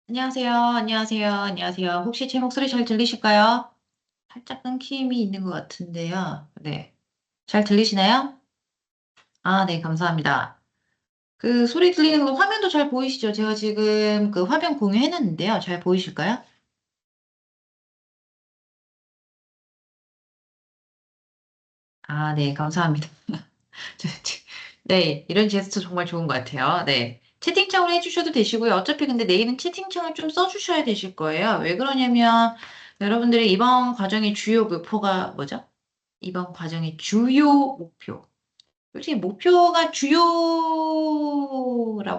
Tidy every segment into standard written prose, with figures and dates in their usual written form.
안녕하세요. 안녕하세요. 안녕하세요. 혹시 제 목소리 잘 들리실까요? 살짝 끊김이 있는 것 같은데요. 네. 잘 들리시나요? 아, 네. 감사합니다. 그 소리 들리는 거 화면도 잘 보이시죠? 제가 지금 그 화면 공유해놨는데요. 잘 보이실까요? 아, 네. 감사합니다. 네. 이런 제스처 정말 좋은 것 같아요. 네. 채팅창으로 해주셔도 되시고요. 어차피 근데 내일은 채팅창을 좀 써주셔야 되실 거예요. 왜 그러냐면 여러분들이 이번 과정의 주요 목표가 뭐죠? 이번 과정의 주요 목표. 솔직히 목표가 주요라고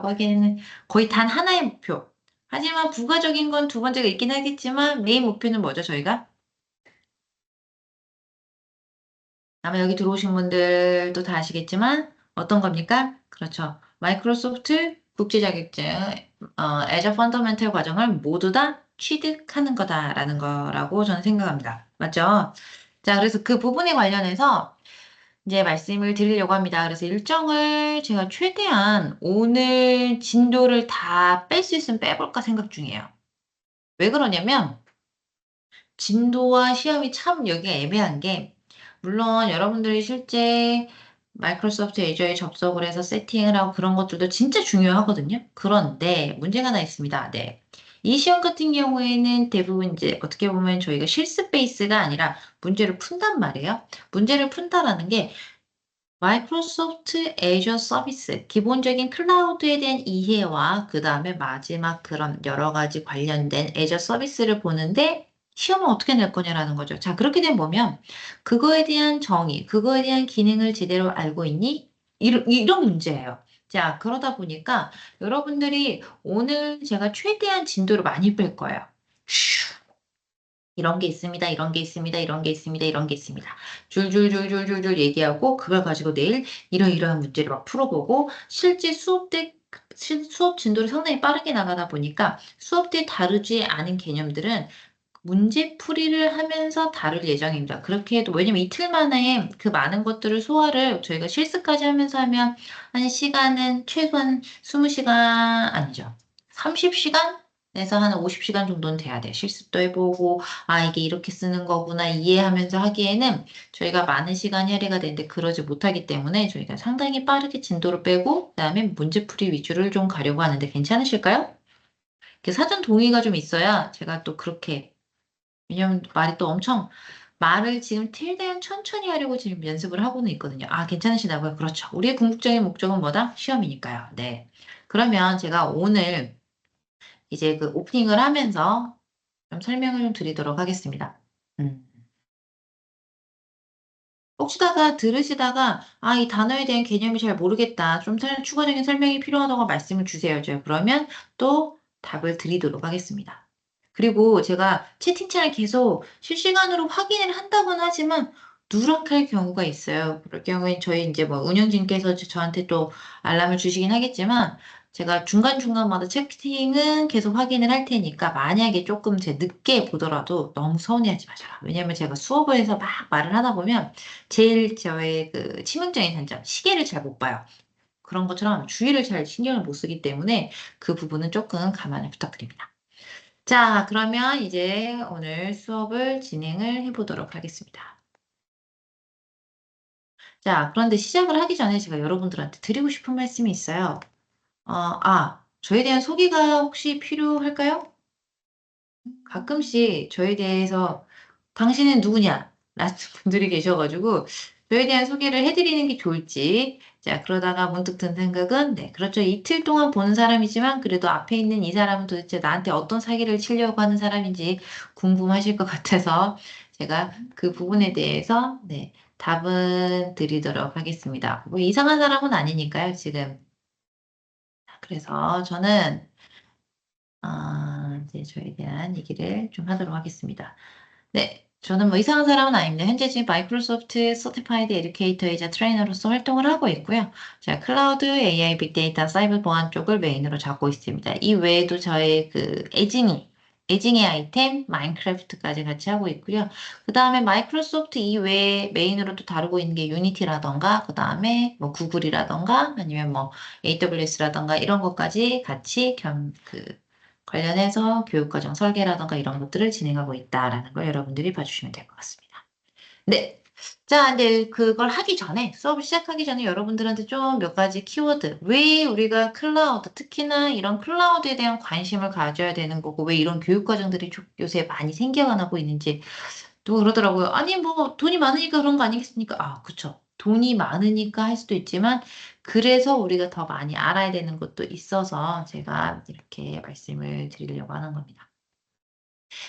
하기에는 거의 단 하나의 목표. 하지만 부가적인 건 두 번째가 있긴 하겠지만 메인 목표는 뭐죠, 저희가? 아마 여기 들어오신 분들도 다 아시겠지만 어떤 겁니까? 그렇죠. 마이크로소프트 국제 자격증 애저 펀더멘털 과정을 모두 다 취득하는 거다라는 거라고 저는 생각합니다. 맞죠? 자, 그래서 그 부분에 관련해서 이제 말씀을 드리려고 합니다. 그래서 일정을 제가 최대한 오늘 진도를 다 뺄 수 있으면 빼볼까 생각 중이에요. 왜 그러냐면 진도와 시험이 참 여기가 애매한 게 물론 여러분들이 실제 마이크로소프트 애저에 접속을 해서 세팅을 하고 그런 것들도 진짜 중요하거든요. 그런데 문제가 하나 있습니다. 네. 이 시험 같은 경우에는 대부분 이제 어떻게 보면 저희가 실습 베이스가 아니라 문제를 푼단 말이에요. 문제를 푼다라는 게 마이크로소프트 애저 서비스, 기본적인 클라우드에 대한 이해와 그 다음에 마지막 그런 여러 가지 관련된 애저 서비스를 보는데 시험은 어떻게 낼 거냐라는 거죠. 자, 그렇게 되면 보면 그거에 대한 정의, 그거에 대한 기능을 제대로 알고 있니? 이런 문제예요. 자, 그러다 보니까 여러분들이 오늘 제가 최대한 진도를 많이 뺄 거예요. 이런 게 있습니다. 이런 게 있습니다. 이런 게 있습니다. 이런 게 있습니다. 줄줄줄줄줄줄 얘기하고 그걸 가지고 내일 이러이러한 문제를 막 풀어보고 실제 수업 진도를 상당히 빠르게 나가다 보니까 수업 때 다루지 않은 개념들은 문제 풀이를 하면서 다룰 예정입니다. 그렇게 해도 왜냐면 이틀 만에 그 많은 것들을 소화를 저희가 실습까지 하면서 하면 한 시간은 최소한 20시간 아니죠. 30시간에서 한 50시간 정도는 돼야 돼. 실습도 해보고 아 이게 이렇게 쓰는 거구나 이해하면서 하기에는 저희가 많은 시간이 할애가 되는데 그러지 못하기 때문에 저희가 상당히 빠르게 진도를 빼고 그다음에 문제풀이 위주를 좀 가려고 하는데 괜찮으실까요? 이렇게 사전 동의가 좀 있어야 제가 또 그렇게 왜냐면 말이 또 엄청 말을 지금 최대한 천천히 하려고 지금 연습을 하고는 있거든요. 아, 괜찮으시다고요? 그렇죠. 우리의 궁극적인 목적은 뭐다? 시험이니까요. 네. 그러면 제가 오늘 이제 그 오프닝을 하면서 좀 설명을 좀 드리도록 하겠습니다. 음. 혹시다가 들으시다가 아, 이 단어에 대한 개념이 잘 모르겠다. 좀 추가적인 설명이 필요하다고 말씀을 주세요. 제가 그러면 또 답을 드리도록 하겠습니다. 그리고 제가 채팅창을 계속 실시간으로 확인을 한다고는 하지만 누락할 경우가 있어요. 그럴 경우에 저희 이제 뭐 운영진께서 저한테 또 알람을 주시긴 하겠지만 제가 중간중간마다 채팅은 계속 확인을 할 테니까 만약에 조금 제 늦게 보더라도 너무 서운해하지 마셔라. 왜냐면 제가 수업을 해서 막 말을 하다 보면 제일 저의 그 치명적인 단점, 시계를 잘 못 봐요. 그런 것처럼 주의를 잘 신경을 못 쓰기 때문에 그 부분은 조금 감안을 부탁드립니다. 자, 그러면 이제 오늘 수업을 진행을 해보도록 하겠습니다. 자, 그런데 시작을 하기 전에 제가 여러분들한테 드리고 싶은 말씀이 있어요. 저에 대한 소개가 혹시 필요할까요? 가끔씩 저에 대해서 당신은 누구냐? 라는 분들이 계셔가지고 저에 대한 소개를 해드리는 게 좋을지 자 그러다가 문득 든 생각은 네 그렇죠 이틀 동안 보는 사람이지만 그래도 앞에 있는 이 사람은 도대체 나한테 어떤 사기를 치려고 하는 사람인지 궁금하실 것 같아서 제가 그 부분에 대해서 네 답은 드리도록 하겠습니다. 뭐 이상한 사람은 아니니까요 지금 그래서 저는 이제 저에 대한 얘기를 좀 하도록 하겠습니다. 네, 저는 뭐 이상한 사람은 아닙니다. 현재 지금 마이크로소프트 서티파이드 에듀케이터이자 트레이너로서 활동을 하고 있고요. 제가 클라우드, AI, 빅데이터, 사이버 보안 쪽을 메인으로 잡고 있습니다. 이 외에도 저의 그 애징의 아이템, 마인크래프트까지 같이 하고 있고요. 그 다음에 마이크로소프트 이외에 메인으로 또 다루고 있는 게 유니티라던가, 그 다음에 뭐 구글이라던가, 아니면 뭐 AWS라던가 이런 것까지 같이 관련해서 교육과정 설계라던가 이런 것들을 진행하고 있다라는 걸 여러분들이 봐주시면 될 것 같습니다. 네. 자, 이제 그걸 하기 전에, 수업을 시작하기 전에 여러분들한테 좀 몇 가지 키워드, 왜 우리가 클라우드, 특히나 이런 클라우드에 대한 관심을 가져야 되는 거고, 왜 이런 교육 과정들이 요새 많이 생겨나고 있는지, 또 그러더라고요. 아니, 뭐, 돈이 많으니까 그런 거 아니겠습니까? 아, 그쵸. 돈이 많으니까 할 수도 있지만, 그래서 우리가 더 많이 알아야 되는 것도 있어서 제가 이렇게 말씀을 드리려고 하는 겁니다.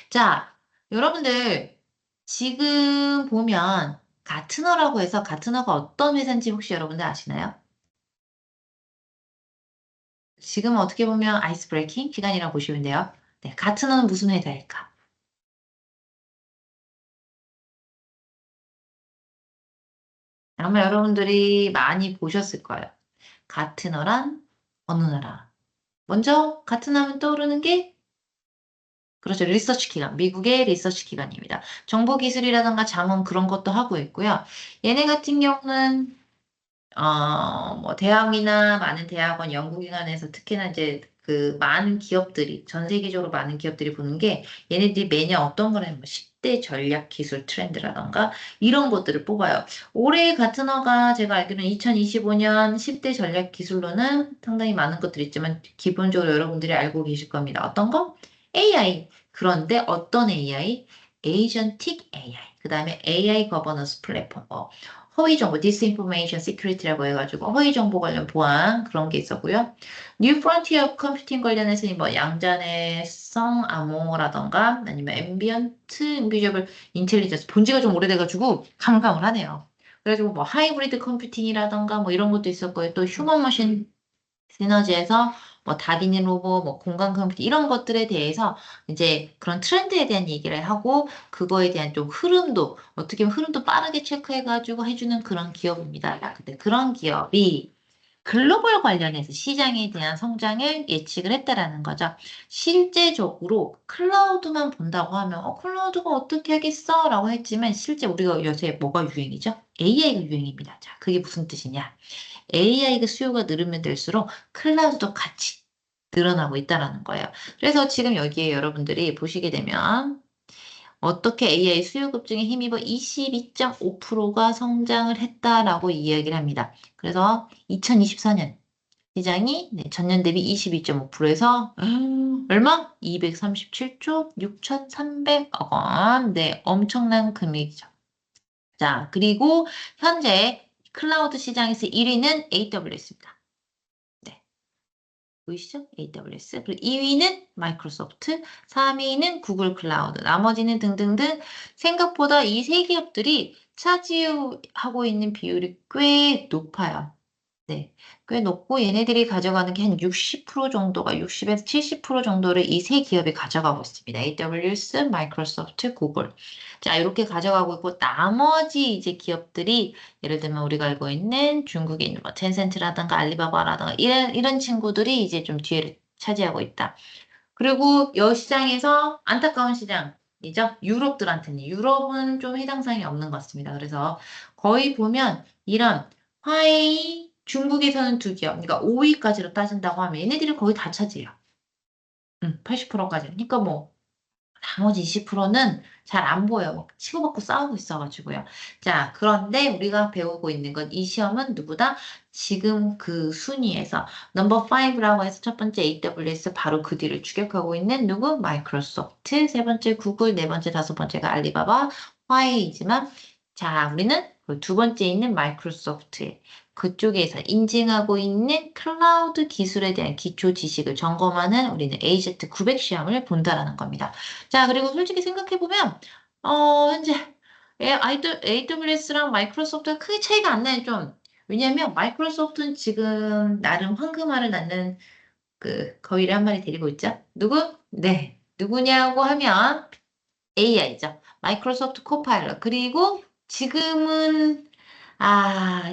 자, 여러분들, 지금 보면, 가트너라고 해서 가트너가 어떤 회사인지 혹시 여러분들 아시나요? 지금 어떻게 보면 아이스 브레이킹 시간이라고 보시면 돼요. 네, 가트너는 무슨 회사일까? 아마 여러분들이 많이 보셨을 거예요. 가트너란 어느 나라? 먼저 가트너 하면 떠오르는 게 그렇죠. 리서치 기관. 미국의 리서치 기관입니다. 정보기술이라든가 자문 그런 것도 하고 있고요. 얘네 같은 경우는 뭐, 대학이나 많은 대학원, 연구기관에서 특히나 이제 그 많은 기업들이, 전 세계적으로 많은 기업들이 보는 게 얘네들이 매년 어떤 거냐면 뭐 10대 전략 기술 트렌드라던가 이런 것들을 뽑아요. 올해 가트너가 제가 알기로는 2025년 10대 전략 기술로는 상당히 많은 것들이 있지만 기본적으로 여러분들이 알고 계실 겁니다. 어떤 거? AI. 그런데 어떤 AI? 에이전틱 AI. 그 다음에 AI 거버넌스 플랫폼. 허위 정보, 디스인포메이션 시큐리티라고 해가지고 허위 정보 관련 보안 그런 게 있었고요. 뉴 프론티어 컴퓨팅 관련해서는 뭐 양자의 성 암호라던가 아니면 앰비언트 인비저블 인텔리전스 본 지가 좀 오래돼가지고 가물가물하네요. 그래가지고 뭐 하이브리드 컴퓨팅이라던가 뭐 이런 것도 있었고요. 또 휴먼 머신 시너지에서 뭐 다빈이 로봇, 뭐 공간 컴퓨터 이런 것들에 대해서 이제 그런 트렌드에 대한 얘기를 하고 그거에 대한 좀 흐름도 어떻게 보면 흐름도 빠르게 체크해가지고 해주는 그런 기업입니다. 근데 그런 기업이 글로벌 관련해서 시장에 대한 성장을 예측을 했다라는 거죠. 실제적으로 클라우드만 본다고 하면 클라우드가 어떻게 하겠어? 라고 했지만 실제 우리가 요새 뭐가 유행이죠? AI가 유행입니다. 자, 그게 무슨 뜻이냐? AI가 수요가 늘으면 될수록 클라우드도 같이 늘어나고 있다라는 거예요. 그래서 지금 여기에 여러분들이 보시게 되면 어떻게 AI 수요 급증에 힘입어 22.5%가 성장을 했다라고 이야기를 합니다. 그래서 2024년 시장이 전년 대비 22.5%에서 얼마? 237조 6,300억 원. 네, 엄청난 금액이죠. 자, 그리고 현재 클라우드 시장에서 1위는 AWS입니다. 네. 보이시죠? AWS. 그리고 2위는 마이크로소프트, 3위는 구글 클라우드, 나머지는 등등등 생각보다 이 세 기업들이 차지하고 있는 비율이 꽤 높아요. 네. 꽤 높고 얘네들이 가져가는 게 한 60% 정도가 60에서 70% 정도를 이 세 기업이 가져가고 있습니다. AWS, 마이크로소프트, 구글. 자, 이렇게 가져가고 있고 나머지 이제 기업들이 예를 들면 우리가 알고 있는 중국에 있는 뭐 텐센트라든가 알리바바라든가 이런 친구들이 이제 좀 뒤를 차지하고 있다. 그리고 여시장에서 안타까운 시장이죠. 유럽은 좀 해당 사항이 없는 것 같습니다. 그래서 거의 보면 이런 화웨이 중국에서는 두 기업, 그러니까 5위까지로 따진다고 하면 얘네들이 거의 다 차지해요. 80%까지. 그러니까 뭐 나머지 20%는 잘 안 보여요. 뭐 치고받고 싸우고 있어가지고요. 자, 그런데 우리가 배우고 있는 건 이 시험은 누구다? 지금 그 순위에서 넘버 5라고 해서 첫 번째 AWS 바로 그 뒤를 추격하고 있는 누구? 마이크로소프트, 세 번째 구글, 네 번째, 다섯 번째가 알리바바, 화웨이지만 자, 우리는 그두 번째 있는 마이크로소프트 그쪽에서 인증하고 있는 클라우드 기술에 대한 기초 지식을 점검하는 우리는 AZ 900 시험을 본다라는 겁니다. 자, 그리고 솔직히 생각해보면, 현재 AWS랑 마이크로소프트가 크게 차이가 안 나요, 좀. 왜냐면 마이크로소프트는 지금 나름 황금알을 낳는 그 거위를 한 마리 데리고 있죠. 누구? 네. 누구냐고 하면 AI죠. 마이크로소프트 코파일럿. 그리고 지금은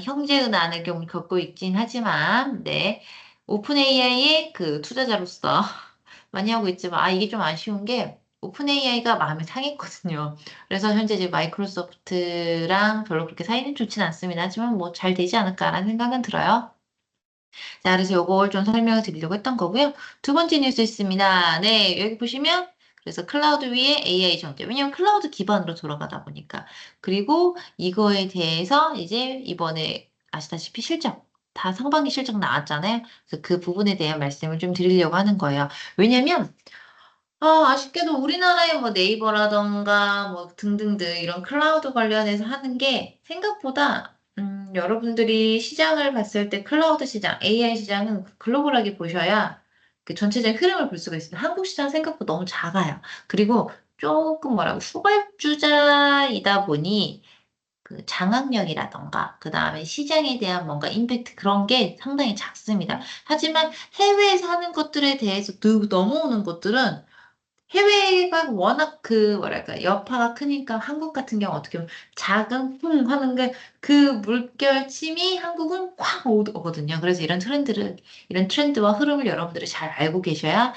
형제의 경우 겪고 있긴 하지만 네. 오픈 AI의 그 투자자로서 많이 하고 있지만 이게 좀 아쉬운 게 오픈 AI가 마음이 상했거든요. 그래서 현재 이제 마이크로소프트랑 별로 그렇게 사이는 좋진 않습니다. 하지만 뭐 잘 되지 않을까라는 생각은 들어요. 자, 그래서 요걸 좀 설명을 드리려고 했던 거고요. 두 번째 뉴스 있습니다. 네, 여기 보시면 그래서 클라우드 위에 AI 정제. 왜냐면 클라우드 기반으로 돌아가다 보니까. 그리고 이거에 대해서 이제 이번에 아시다시피 실적, 다 상반기 실적 나왔잖아요. 그래서 그 부분에 대한 말씀을 좀 드리려고 하는 거예요. 왜냐면 아쉽게도 우리나라의 뭐 네이버라던가 뭐 등등등 이런 클라우드 관련해서 하는 게 생각보다 여러분들이 시장을 봤을 때 클라우드 시장, AI 시장은 글로벌하게 보셔야 그 전체적인 흐름을 볼 수가 있습니다. 한국 시장 생각보다 너무 작아요. 그리고 조금 뭐라고 후발주자이다 보니 그 장악력이라던가 그 다음에 시장에 대한 뭔가 임팩트 그런 게 상당히 작습니다. 하지만 해외에서 하는 것들에 대해서 넘어오는 것들은 해외가 워낙 그 뭐랄까 여파가 크니까 한국 같은 경우 어떻게 보면 작은 쿵 하는 게 그 물결침이 한국은 꽉 오거든요. 그래서 이런 트렌드와 흐름을 여러분들이 잘 알고 계셔야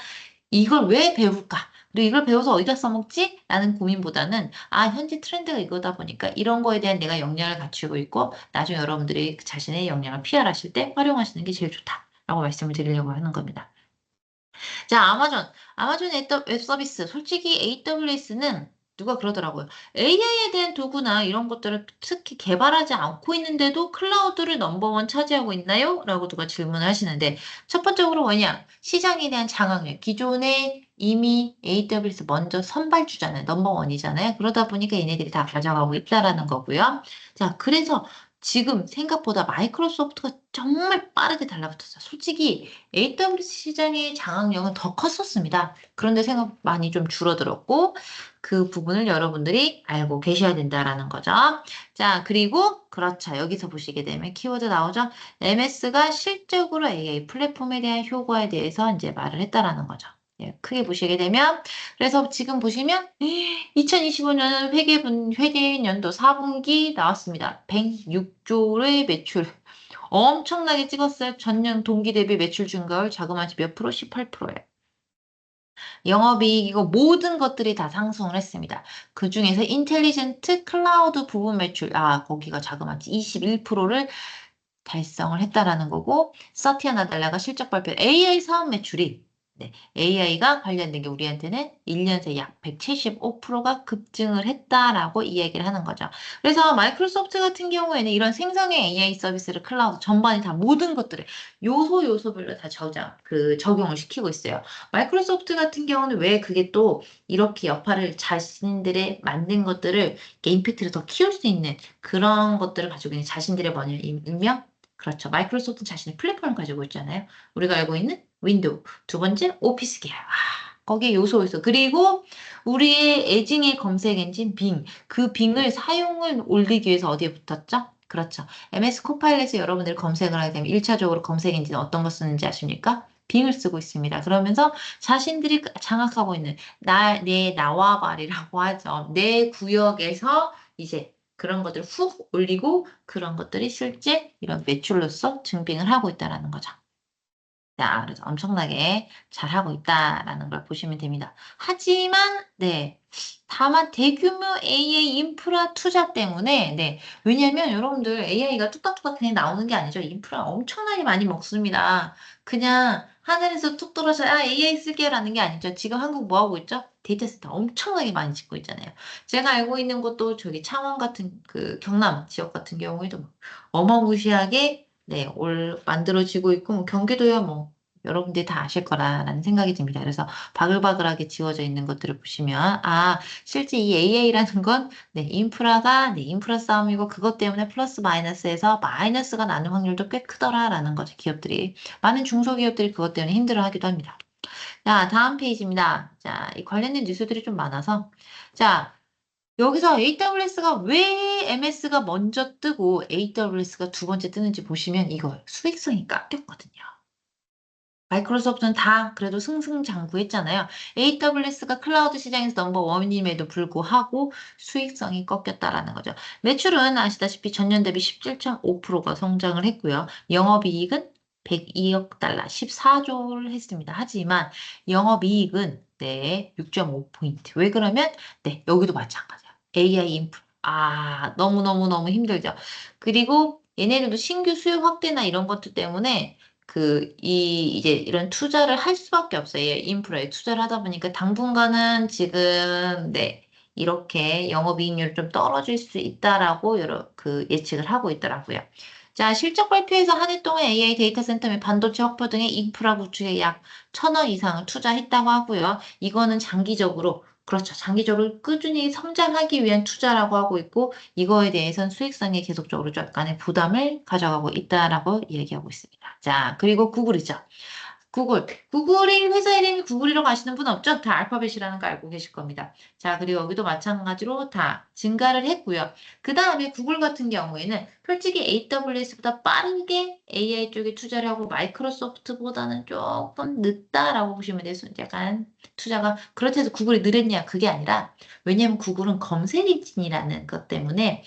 이걸 왜 배울까? 그리고 이걸 배워서 어디다 써먹지? 라는 고민보다는 현재 트렌드가 이거다 보니까 이런 거에 대한 내가 역량을 갖추고 있고 나중에 여러분들이 자신의 역량을 PR하실 때 활용하시는 게 제일 좋다라고 말씀을 드리려고 하는 겁니다. 자, 아마존 웹 서비스. 솔직히 AWS는 누가 그러더라고요. AI에 대한 도구나 이런 것들을 특히 개발하지 않고 있는데도 클라우드를 넘버원 차지하고 있나요? 라고 누가 질문을 하시는데, 첫 번째로 뭐냐? 시장에 대한 장악력. 기존에 이미 AWS 먼저 선발주잖아요. 넘버원이잖아요. 그러다 보니까 얘네들이 다 가져가고 있다라는 거고요. 자, 그래서 지금 생각보다 마이크로소프트가 정말 빠르게 달라붙었어요. 솔직히 AWS 시장의 장악력은 더 컸었습니다. 그런데 생각 많이 좀 줄어들었고 그 부분을 여러분들이 알고 계셔야 된다라는 거죠. 자, 그리고 그렇죠. 여기서 보시게 되면 키워드 나오죠. MS가 실적으로 AI 플랫폼에 대한 효과에 대해서 이제 말을 했다라는 거죠. 예, 크게 보시게 되면 그래서 지금 보시면 2025년은 회계 연도 4분기 나왔습니다. 106조의 매출. 엄청나게 찍었어요. 전년 동기 대비 매출 증가율 자그마치 몇 프로? 18%예요. 영업이익이고 모든 것들이 다 상승을 했습니다. 그중에서 인텔리전트 클라우드 부분 매출, 거기가 자그마치 21%를 달성을 했다라는 거고, 사티아 나델라가 실적 발표, AI 사업 매출이, 네, AI가 관련된 게 우리한테는 1년 새 약 175%가 급증을 했다라고 이야기를 하는 거죠. 그래서 마이크로소프트 같은 경우에는 이런 생성형 AI 서비스를 클라우드 전반이 다 모든 것들을 요소별로 다 적용을 시키고 있어요. 마이크로소프트 같은 경우는 왜 그게 또 이렇게 여파를 자신들의 만든 것들을 이렇게 임팩트를 더 키울 수 있는 그런 것들을 가지고 있는 자신들의 뭐냐, 일명 그렇죠. 마이크로소프트 자신의 플랫폼을 가지고 있잖아요. 우리가 알고 있는 윈도우. 두 번째, 오피스 계열. 거기에 요소. 그리고 우리의 애증의 검색 엔진 빙. 그 빙을 사용을 올리기 위해서 어디에 붙었죠? 그렇죠. MS 코파일럿에 여러분들이 검색을 하게 되면 1차적으로 검색 엔진 어떤 거 쓰는지 아십니까? 빙을 쓰고 있습니다. 그러면서 자신들이 장악하고 있는 내 나와바리라고 하죠. 내 구역에서 이제 그런 것들을 훅 올리고 그런 것들이 실제 이런 매출로서 증빙을 하고 있다라는 거죠. 자, 그래서 엄청나게 잘하고 있다라는 걸 보시면 됩니다. 하지만, 네. 다만 대규모 AI 인프라 투자 때문에, 네. 왜냐면 여러분들 AI가 뚝딱뚝딱 그냥 나오는 게 아니죠. 인프라 엄청나게 많이 먹습니다. 그냥 하늘에서 툭 떨어져, AI 쓸게라는 게 아니죠. 지금 한국 뭐 하고 있죠? 데이터 센터 엄청나게 많이 짓고 있잖아요. 제가 알고 있는 것도 저기 창원 같은 그 경남 지역 같은 경우에도 어마무시하게 네, 만들어지고 있고, 뭐 경기도야 뭐, 여러분들이 다 아실 거라는 생각이 듭니다. 그래서 바글바글하게 지워져 있는 것들을 보시면, 실제 이 AA라는 건, 네, 인프라 싸움이고, 그것 때문에 플러스 마이너스에서 마이너스가 나는 확률도 꽤 크더라라는 거죠, 기업들이. 많은 중소기업들이 그것 때문에 힘들어 하기도 합니다. 자, 다음 페이지입니다. 자, 이 관련된 뉴스들이 좀 많아서. 자, 여기서 AWS가 왜 MS가 먼저 뜨고 AWS가 두 번째 뜨는지 보시면 이거 수익성이 깎였거든요. 마이크로소프트는 다 그래도 승승장구했잖아요. AWS가 클라우드 시장에서 넘버원임에도 불구하고 수익성이 꺾였다라는 거죠. 매출은 아시다시피 전년 대비 17.5%가 성장을 했고요. 영업이익은 102억 달러, 14조를 했습니다. 하지만 영업이익은 네, 6.5포인트. 왜 그러면 네, 여기도 마찬가지야. AI 인프라. 너무너무너무 힘들죠. 그리고 얘네들도 신규 수요 확대나 이런 것들 때문에 이제 이런 투자를 할 수밖에 없어요. 인프라에 투자를 하다 보니까 당분간은 지금, 네, 이렇게 영업이익률이 좀 떨어질 수 있다라고 예측을 하고 있더라고요. 자, 실적 발표에서 한 해 동안 AI 데이터 센터 및 반도체 확보 등의 인프라 구축에 약 1,000억 이상을 투자했다고 하고요. 이거는 장기적으로, 그렇죠. 장기적으로 꾸준히 성장하기 위한 투자라고 하고 있고, 이거에 대해서는 수익성에 계속적으로 약간의 부담을 가져가고 있다라고 얘기하고 있습니다. 자, 그리고 구글이죠. 구글. 구글이 회사 이름이 구글이라고 아시는 분 없죠? 다 알파벳이라는 거 알고 계실 겁니다. 자, 그리고 여기도 마찬가지로 다 증가를 했고요. 그 다음에 구글 같은 경우에는 솔직히 AWS보다 빠르게 AI 쪽에 투자를 하고 마이크로소프트보다는 조금 늦다라고 보시면 돼요. 약간 투자가 그렇다고 해서 구글이 느렸냐? 그게 아니라 왜냐하면 구글은 검색 엔진이라는 것 때문에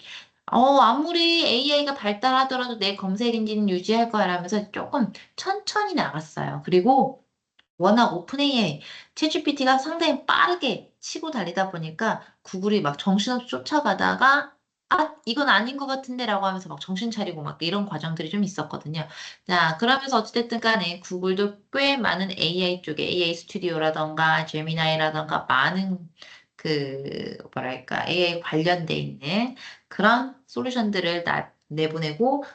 아무리 AI가 발달하더라도 내 검색 엔진은 유지할 거야 라면서 조금 천천히 나갔어요. 그리고 워낙 오픈 AI, 챗GPT가 상당히 빠르게 치고 달리다 보니까 구글이 막 정신없이 쫓아가다가 이건 아닌 것 같은데 라고 하면서 막 정신 차리고 막 이런 과정들이 좀 있었거든요. 자, 그러면서 어찌됐든 간에 구글도 꽤 많은 AI 쪽에 AI 스튜디오라던가 제미나이라던가 많은 뭐랄까, AI 관련돼 있는 그런 솔루션들을 내보내고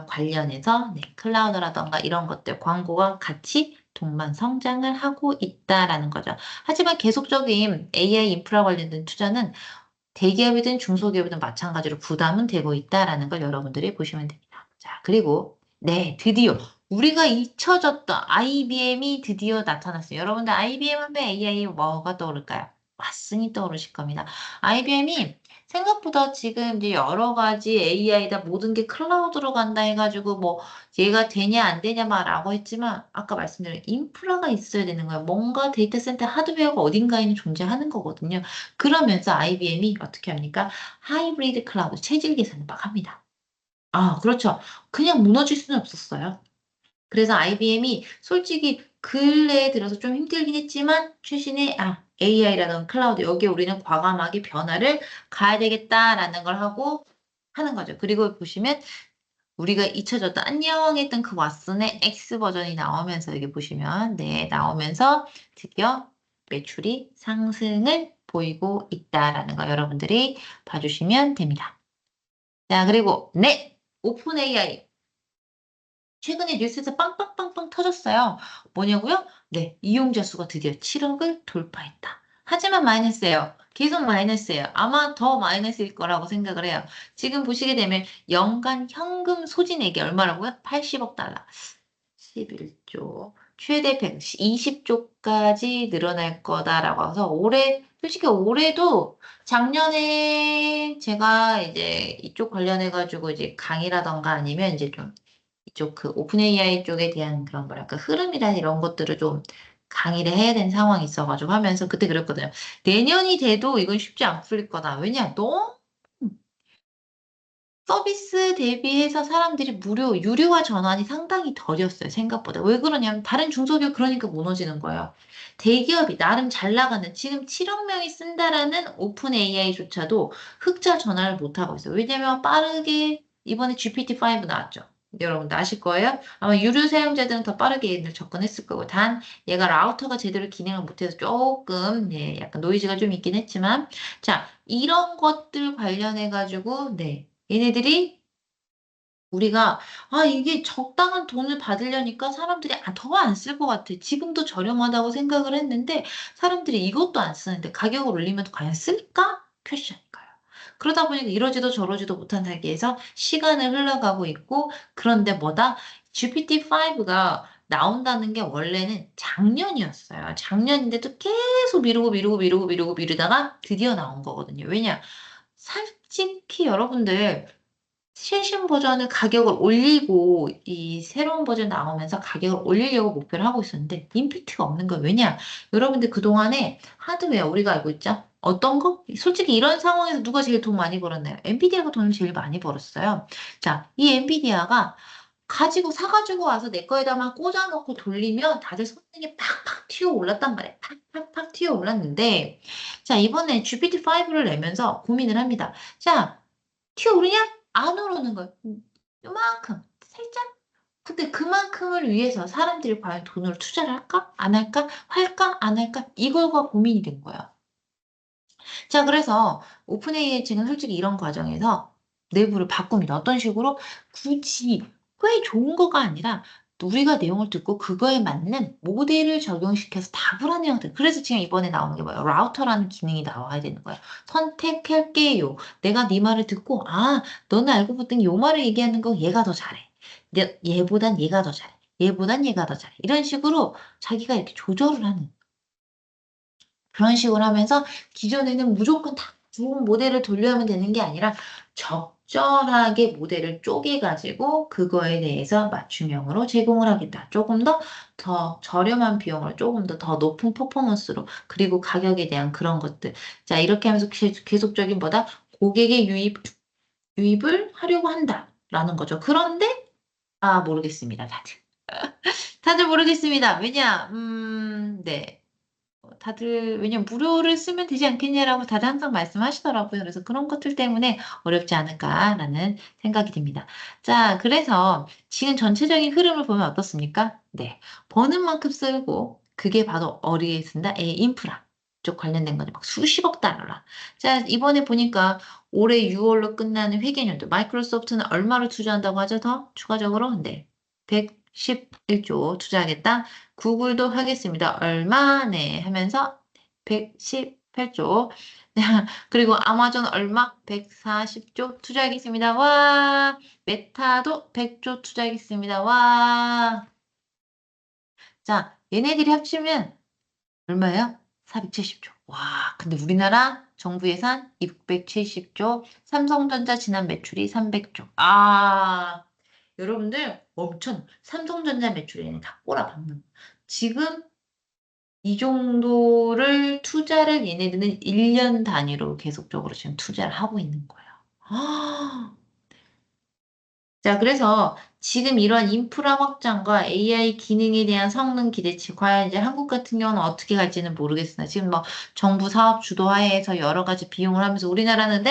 관련해서 네, 클라우드라던가 이런 것들 광고가 같이 동반 성장을 하고 있다라는 거죠. 하지만 계속적인 AI 인프라 관련된 투자는 대기업이든 중소기업이든 마찬가지로 부담은 되고 있다라는 걸 여러분들이 보시면 됩니다. 자, 그리고 네, 드디어 우리가 잊혀졌던 IBM이 드디어 나타났어요. 여러분들 IBM 하면 AI 뭐가 떠오를까요? 왓슨이 떠오르실 겁니다. IBM이 생각보다 지금 이제 여러 가지 AI다 모든 게 클라우드로 간다 해가지고 뭐 얘가 되냐 안 되냐 말라고 했지만 아까 말씀드린 인프라가 있어야 되는 거예요. 뭔가 데이터 센터 하드웨어가 어딘가에는 존재하는 거거든요. 그러면서 IBM이 어떻게 합니까? 하이브리드 클라우드 체질 개선을 막 합니다. 그렇죠. 그냥 무너질 수는 없었어요. 그래서 IBM이 솔직히 근래에 들어서 좀 힘들긴 했지만 최신의 AI라는 클라우드 여기에 우리는 과감하게 변화를 가야 되겠다라는 걸 하고 하는 거죠. 그리고 보시면 우리가 잊혀졌던 안녕 했던 그 왓슨의 X 버전이 나오면서 여기 보시면 네 나오면서 드디어 매출이 상승을 보이고 있다라는 거 여러분들이 봐주시면 됩니다. 자 그리고 네 오픈 AI 최근에 뉴스에서 빵빵빵빵 터졌어요. 뭐냐고요? 네, 이용자 수가 드디어 7억을 돌파했다. 하지만 마이너스예요. 계속 마이너스예요. 아마 더 마이너스일 거라고 생각을 해요. 지금 보시게 되면 연간 현금 소진액이 얼마라고요? 80억 달러. 11조. 최대 120조까지 늘어날 거다라고 해서 솔직히 올해도 작년에 제가 이제 이쪽 관련해가지고 이제 강의라던가 아니면 이제 좀 이쪽 오픈 AI 쪽에 대한 그런 뭐랄까 흐름이나 이런 것들을 좀 강의를 해야 되는 상황이 있어가지고 하면서 그때 그랬거든요. 내년이 돼도 이건 쉽지 않 풀릴 거다. 왜냐? 너무 서비스 대비해서 사람들이 유료화 전환이 상당히 덜이었어요. 생각보다. 왜 그러냐면 다른 중소기업 그러니까 무너지는 거예요. 대기업이 나름 잘 나가는 지금 7억 명이 쓴다라는 오픈 AI조차도 흑자 전환을 못하고 있어요. 왜냐면 빠르게 이번에 GPT-5 나왔죠. 여러분들 아실 거예요? 아마 유료 사용자들은 더 빠르게 얘들 접근했을 거고 단 얘가 라우터가 제대로 기능을 못해서 조금 약간 노이즈가 좀 있긴 했지만 자 이런 것들 관련해 가지고 얘네들이 우리가 이게 적당한 돈을 받으려니까 사람들이 더 안 쓸 것 같아. 지금도 저렴하다고 생각을 했는데 사람들이 이것도 안 쓰는데 가격을 올리면 과연 쓸까? 퀘션인가요. 그러다 보니까 이러지도 저러지도 못한 단계에서 시간을 흘러가고 있고 그런데 GPT-5가 나온다는 게 원래는 작년이었어요. 작년인데도 계속 미루다가 드디어 나온 거거든요. 왜냐? 솔직히 여러분들 최신 버전을 가격을 올리고 이 새로운 버전 나오면서 가격을 올리려고 목표를 하고 있었는데 임팩트가 없는 거예요. 왜냐? 여러분들 그동안에 하드웨어 우리가 알고 있죠? 어떤 거? 솔직히 이런 상황에서 누가 제일 돈 많이 벌었나요? 엔비디아가 돈을 제일 많이 벌었어요. 자, 이 엔비디아가 사가지고 와서 내 거에다만 꽂아놓고 돌리면 다들 손등에 팍팍 튀어 올랐단 말이에요. 팍팍팍 튀어 올랐는데, 자, 이번에 GPT-5를 내면서 고민을 합니다. 자, 튀어오르냐? 안 오르는 거예요. 요만큼, 살짝. 근데 그만큼을 위해서 사람들이 과연 돈을 투자를 할까? 안 할까? 할까? 안 할까? 이걸과 고민이 된 거예요. 자, 그래서 오픈AI 측은 솔직히 이런 과정에서 내부를 바꿉니다. 어떤 식으로? 굳이 꽤 좋은 거가 아니라 우리가 내용을 듣고 그거에 맞는 모델을 적용시켜서 답을 하는 형태. 그래서 지금 이번에 나오는 게 뭐예요? 라우터라는 기능이 나와야 되는 거예요. 선택할게요. 내가 네 말을 듣고, 아, 너는 알고 봤더니 요 말을 얘기하는 거 얘가 더 잘해. 얘보단 얘가 더 잘해. 얘보단 얘가 더 잘해. 이런 식으로 자기가 이렇게 조절을 하는. 그런 식으로 하면서 기존에는 무조건 다 좋은 모델을 돌려면 되는 게 아니라 적절하게 모델을 쪼개가지고 그거에 대해서 맞춤형으로 제공을 하겠다. 조금 더 저렴한 비용으로 조금 더 높은 퍼포먼스로 그리고 가격에 대한 그런 것들. 자, 이렇게 하면서 계속적인 뭐다? 고객의 유입을 하려고 한다라는 거죠. 그런데 모르겠습니다, 다들. 다들 모르겠습니다. 왜냐? 네. 다들 왜냐면 무료를 쓰면 되지 않겠냐라고 다들 항상 말씀하시더라고요. 그래서 그런 것들 때문에 어렵지 않을까라는 생각이 듭니다. 자, 그래서 지금 전체적인 흐름을 보면 어떻습니까? 네. 버는 만큼 쓰고 그게 바로 어디에 쓴다? 인프라 쪽 관련된 거죠. 막 수십억 달러라. 자, 이번에 보니까 올해 6월로 끝나는 회계연도 마이크로소프트는 얼마를 투자한다고 하죠? 더 추가적으로? 네. 111조 투자하겠다. 구글도 하겠습니다. 얼마? 네. 하면서 118조. 그리고 아마존 얼마? 140조 투자하겠습니다. 와. 메타도 100조 투자하겠습니다. 와. 자, 얘네들이 합치면 얼마예요? 470조. 와, 근데 우리나라 정부 예산 670조, 삼성전자 지난 매출이 300조. 여러분들 엄청 삼성전자 매출에는 다 꼬라박는 거예요. 지금 이 정도를 투자를 얘네들은 1년 단위로 계속적으로 지금 투자를 하고 있는 거예요. 자, 그래서 지금 이러한 인프라 확장과 AI 기능에 대한 성능 기대치, 과연 이제 한국 같은 경우는 어떻게 갈지는 모르겠으나, 지금 뭐 정부 사업 주도 하에서 여러 가지 비용을 하면서 우리나라는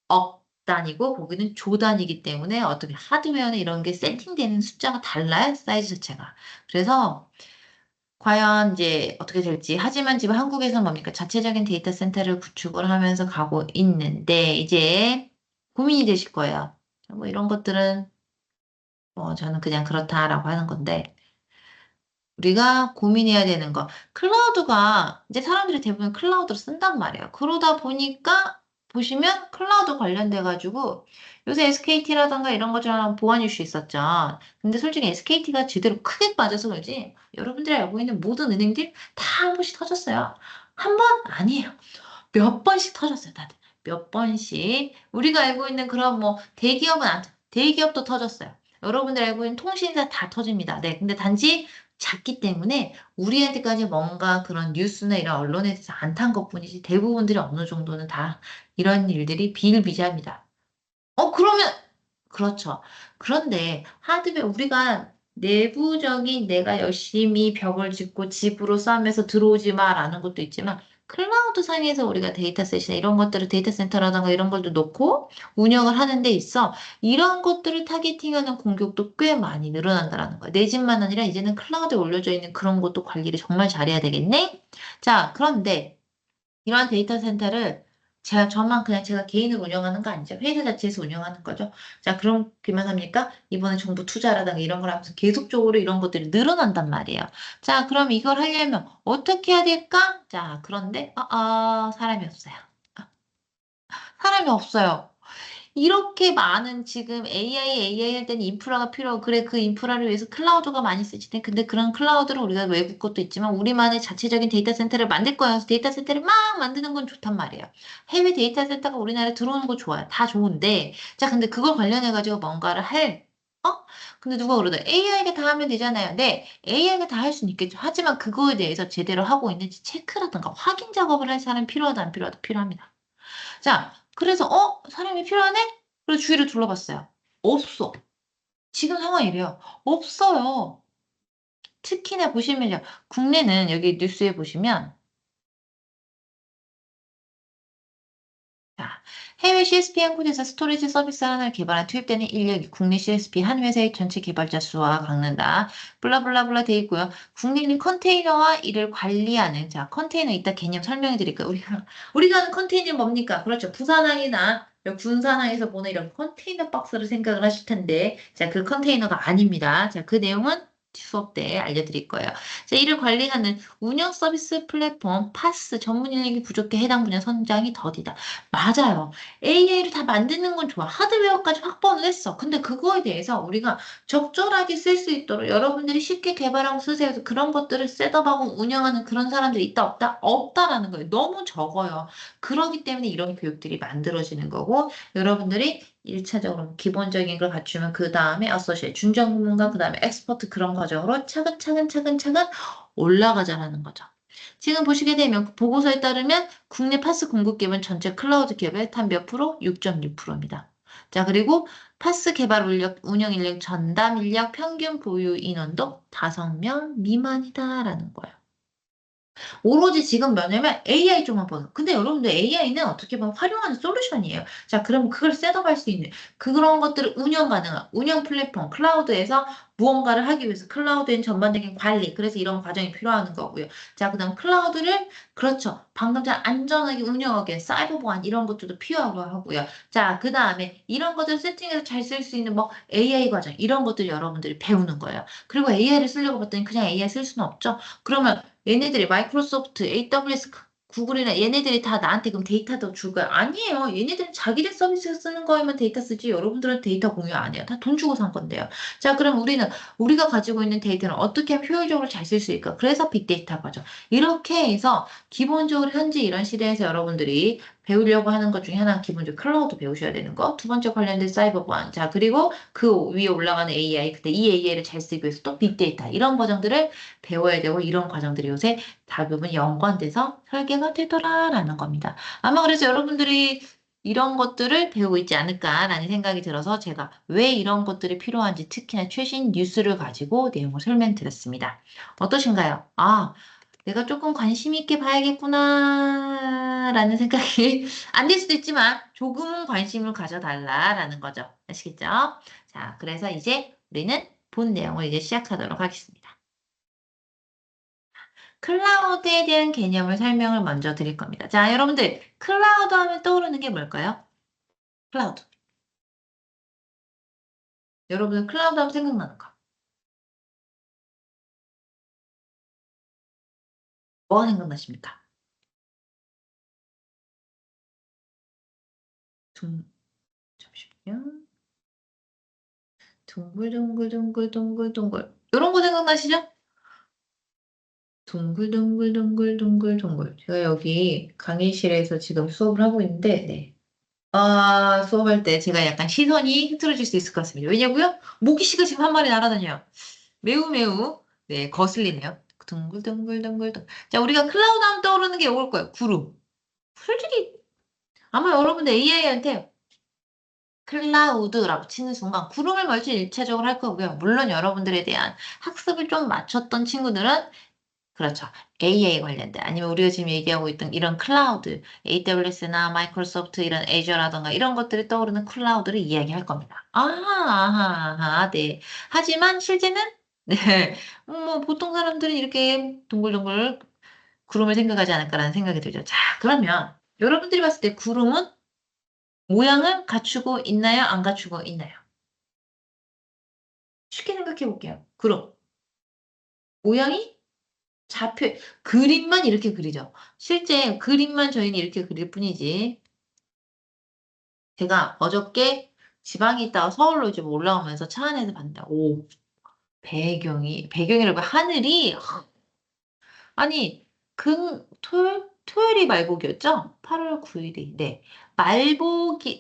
억 단위고 거기는 조 단위이기 때문에 어떻게 하드웨어는 이런 게 세팅되는 숫자가 달라요, 사이즈 자체가. 그래서 과연 이제 어떻게 될지. 하지만 지금 한국에서 뭡니까? 자체적인 데이터 센터를 구축을 하면서 가고 있는데, 이제 고민이 되실 거예요. 뭐 이런 것들은 뭐 저는 그냥 그렇다라고 하는 건데, 우리가 고민해야 되는 거. 클라우드가 이제 사람들이 대부분 클라우드를 쓴단 말이에요. 그러다 보니까 보시면 클라우드 관련돼가지고 요새 SKT라던가 이런 것처럼 보안 이슈 있었죠. 근데 솔직히 SKT가 제대로 크게 빠져서 그러지 여러분들이 알고 있는 모든 은행들 다 한 번씩 터졌어요. 한 번? 아니에요. 몇 번씩 터졌어요, 다들. 몇 번씩. 우리가 알고 있는 그런 뭐 대기업은 대기업도 터졌어요. 여러분들 알고 있는 통신사 다 터집니다. 네, 근데 단지 작기 때문에 우리한테까지 뭔가 그런 뉴스나 이런 언론에 대해서 안 탄 것뿐이지 대부분들이 어느 정도는 다 이런 일들이 비일비재합니다. 그러면 그렇죠. 그런데 하드웨어 우리가 내부적인 내가 열심히 벽을 짓고 집으로 싸면서 들어오지 마라는 것도 있지만 클라우드 상에서 우리가 데이터셋이나 이런 것들을 데이터 센터라든가 이런 걸도 놓고 운영을 하는 데 있어 이런 것들을 타겟팅하는 공격도 꽤 많이 늘어난다라는 거야. 내 집만 아니라 이제는 클라우드에 올려져 있는 그런 것도 관리를 정말 잘해야 되겠네. 자, 그런데 이러한 데이터 센터를 저만 그냥 제가 개인으로 운영하는 거 아니죠. 회사 자체에서 운영하는 거죠. 자, 그럼 그만 합니까? 이번에 정부 투자라든가 이런 걸 하면서 계속적으로 이런 것들이 늘어난단 말이에요. 자, 그럼 이걸 하려면 어떻게 해야 될까? 자, 그런데, 사람이 없어요. 사람이 없어요. 이렇게 많은 지금 AI 할 때는 인프라가 필요하고, 그래, 그 인프라를 위해서 클라우드가 많이 쓰지대. 근데 그런 클라우드를 우리가 외국 것도 있지만, 우리만의 자체적인 데이터 센터를 만들 거야. 그래서 데이터 센터를 막 만드는 건 좋단 말이에요. 해외 데이터 센터가 우리나라에 들어오는 거 좋아요. 다 좋은데, 자, 근데 그걸 관련해가지고 뭔가를 어? 근데 누가 그러다 AI가 다 하면 되잖아요. 네, AI가 다 할 수는 있겠죠. 하지만 그거에 대해서 제대로 하고 있는지 체크라든가 확인 작업을 할 사람이 필요하다, 안 필요하다, 필요합니다. 자, 그래서 사람이 필요하네? 그래서 주위를 둘러봤어요. 없어. 지금 상황이 이래요. 없어요. 특히나 보시면요. 국내는 여기 뉴스에 보시면 자, 해외 CSP 항공에서 스토리지 서비스 하나를 개발한 투입되는 인력이 국내 CSP 한 회사의 전체 개발자 수와 갖는다. 블라블라블라 돼 있고요. 국내는 컨테이너와 이를 관리하는 자 컨테이너 이따 개념 설명해 드릴까요? 우리가 하는 컨테이너 뭡니까? 그렇죠. 부산항이나 군산항에서 보는 이런 컨테이너 박스를 생각을 하실 텐데 자 그 컨테이너가 아닙니다. 자 그 내용은 수업 때 알려드릴 거예요. 자, 이를 관리하는 운영 서비스 플랫폼 파스 전문 인력이 부족해 해당 분야 성장이 더디다. 맞아요. AI를 다 만드는 건 좋아. 하드웨어까지 확보는 했어. 근데 그거에 대해서 우리가 적절하게 쓸 수 있도록 여러분들이 쉽게 개발하고 쓰세요. 그래서 그런 것들을 셋업하고 운영하는 그런 사람들이 있다 없다? 없다라는 거예요. 너무 적어요. 그러기 때문에 이런 교육들이 만들어지는 거고 여러분들이 1차적으로 기본적인 걸 갖추면 그 다음에 어소시에이트 준전문가 그 다음에 엑스퍼트 그런 과정으로 차근차근 올라가자라는 거죠. 지금 보시게 되면 보고서에 따르면 국내 파스 공급 기업은 전체 클라우드 기업의 한 몇 프로? 6.6%입니다. 자, 그리고 파스 개발 인력, 운영 인력, 전담 인력 평균 보유 인원도 5명 미만이다라는 거예요. 오로지 지금 뭐냐면 AI 쪽만 보는. 근데 여러분들 AI는 어떻게 보면 활용하는 솔루션이에요. 자, 그럼 그걸 셋업할 수 있는 그런 것들을 운영 가능한 운영 플랫폼 클라우드에서 무언가를 하기 위해서 클라우드엔 전반적인 관리 그래서 이런 과정이 필요한 거고요. 자, 그다음 클라우드를 그렇죠. 방금 전 안전하게 운영하기 위해 사이버 보안 이런 것들도 필요하고 하고요. 자, 그다음에 이런 것들 세팅해서 잘 쓸 수 있는 뭐 AI 과정 이런 것들 여러분들이 배우는 거예요. 그리고 AI를 쓰려고 봤더니 그냥 AI 쓸 수는 없죠. 그러면 얘네들이 마이크로소프트, AWS, 구글이나 얘네들이 다 나한테 그럼 데이터도 줄 거야? 아니에요. 얘네들은 자기들 서비스 쓰는 거에만 데이터 쓰지 여러분들은 데이터 공유 안 해요. 다 돈 주고 산 건데요. 자, 그럼 우리가 가지고 있는 데이터는 어떻게 하면 효율적으로 잘 쓸 수 있을까? 그래서 빅데이터 과정. 이렇게 해서 기본적으로 현재 이런 시대에서 여러분들이 배우려고 하는 것 중에 하나 기본적으로 클라우드 배우셔야 되는 거. 두 번째 관련된 사이버 보안. 자, 그리고 그 위에 올라가는 AI. 근데 이 AI를 잘 쓰기 위해서 또 빅데이터. 이런 과정들을 배워야 되고 이런 과정들이 요새 대부분 연관돼서 설계가 되더라라는 겁니다. 아마 그래서 여러분들이 이런 것들을 배우고 있지 않을까라는 생각이 들어서 제가 왜 이런 것들이 필요한지 특히나 최신 뉴스를 가지고 내용을 설명드렸습니다. 어떠신가요? 아, 내가 조금 관심 있게 봐야겠구나라는 생각이 안 될 수도 있지만 조금은 관심을 가져달라라는 거죠. 아시겠죠? 자, 그래서 이제 우리는 본 내용을 이제 시작하도록 하겠습니다. 클라우드에 대한 개념을 설명을 먼저 드릴 겁니다. 자, 여러분들, 클라우드 하면 떠오르는 게 뭘까요? 클라우드. 여러분들 클라우드 하면 생각나는 거. 뭐가 생각나십니까? 둥, 잠시만요. 둥글둥글둥글둥글둥글. 이런 거 생각나시죠? 둥글둥글둥글둥글둥글. 제가 여기 강의실에서 지금 수업을 하고 있는데, 네. 아, 수업할 때 제가 약간 시선이 흐트러질 수 있을 것 같습니다. 왜냐고요? 모기씨가 지금 한 마리 날아다녀요. 매우, 네, 거슬리네요. 둥글둥글둥글둥. 자, 우리가 클라우드 하면 떠오르는 게 이걸 거예요. 구름. 솔직히, 아마 여러분들 AI한테 클라우드라고 치는 순간 구름을 먼저 일차적으로 할 거고요. 물론 여러분들에 대한 학습을 좀 마쳤던 친구들은 그렇죠. AA 관련된 아니면 우리가 지금 얘기하고 있던 이런 클라우드, AWS나 마이크로소프트 이런 애저라던가 이런 것들이 떠오르는 클라우드를 이야기할 겁니다. 네. 하지만 실제는 네. 뭐 보통 사람들은 이렇게 동글동글 구름을 생각하지 않을까라는 생각이 들죠. 자, 그러면 여러분들이 봤을 때 구름은 모양을 갖추고 있나요? 안 갖추고 있나요? 쉽게 생각해 볼게요. 구름. 모양이 좌표, 그림만 이렇게 그리죠. 실제 그림만 저희는 이렇게 그릴 뿐이지. 제가 어저께 지방에 있다가 서울로 이제 올라오면서 차 안에서 봤는데, 오, 배경이라고 하늘이, 아니, 토요일이 말복이었죠? 8월 9일이. 네.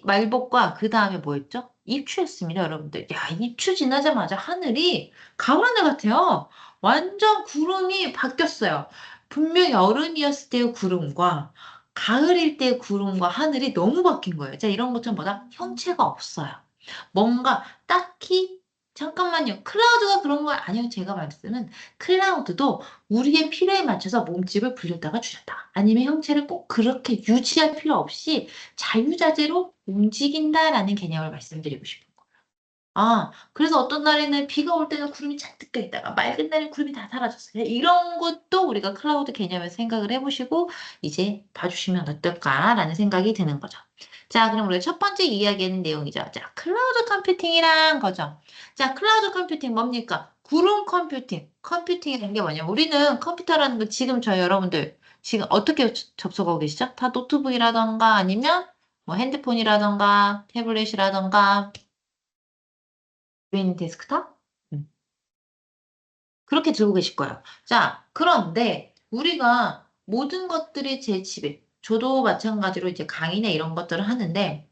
말복과 그 다음에 뭐였죠? 입추였습니다, 여러분들. 야, 입추 지나자마자 하늘이 가을 하늘 같아요. 완전 구름이 바뀌었어요. 분명 여름이었을 때의 구름과 가을일 때의 구름과 하늘이 너무 바뀐 거예요. 자, 이런 것처럼 뭐다? 형체가 없어요. 뭔가 딱히 잠깐만요. 클라우드가 그런 거 아니에요. 제가 말씀은 클라우드도 우리의 필요에 맞춰서 몸집을 불렸다가 줄였다. 아니면 형체를 꼭 그렇게 유지할 필요 없이 자유자재로 움직인다라는 개념을 말씀드리고 싶은 거예요. 아, 그래서 어떤 날에는 비가 올 때는 구름이 잔뜩 껴 있다가 맑은 날엔 구름이 다 사라졌어요. 이런 것도 우리가 클라우드 개념에서 생각을 해보시고 이제 봐주시면 어떨까라는 생각이 드는 거죠. 자, 그럼 우리가 첫 번째 이야기하는 내용이죠. 자, 클라우드 컴퓨팅이란 거죠. 자, 클라우드 컴퓨팅 뭡니까? 구름 컴퓨팅. 컴퓨팅이라는 게 뭐냐면 우리는 컴퓨터라는 거 지금 저 여러분들 지금 어떻게 접속하고 계시죠? 다 노트북이라던가 아니면 뭐 핸드폰이라던가 태블릿이라던가 메인 데스크탑? 그렇게 들고 계실 거예요. 자, 그런데 우리가 모든 것들이 제 집에, 저도 마찬가지로 이제 강의나 이런 것들을 하는데,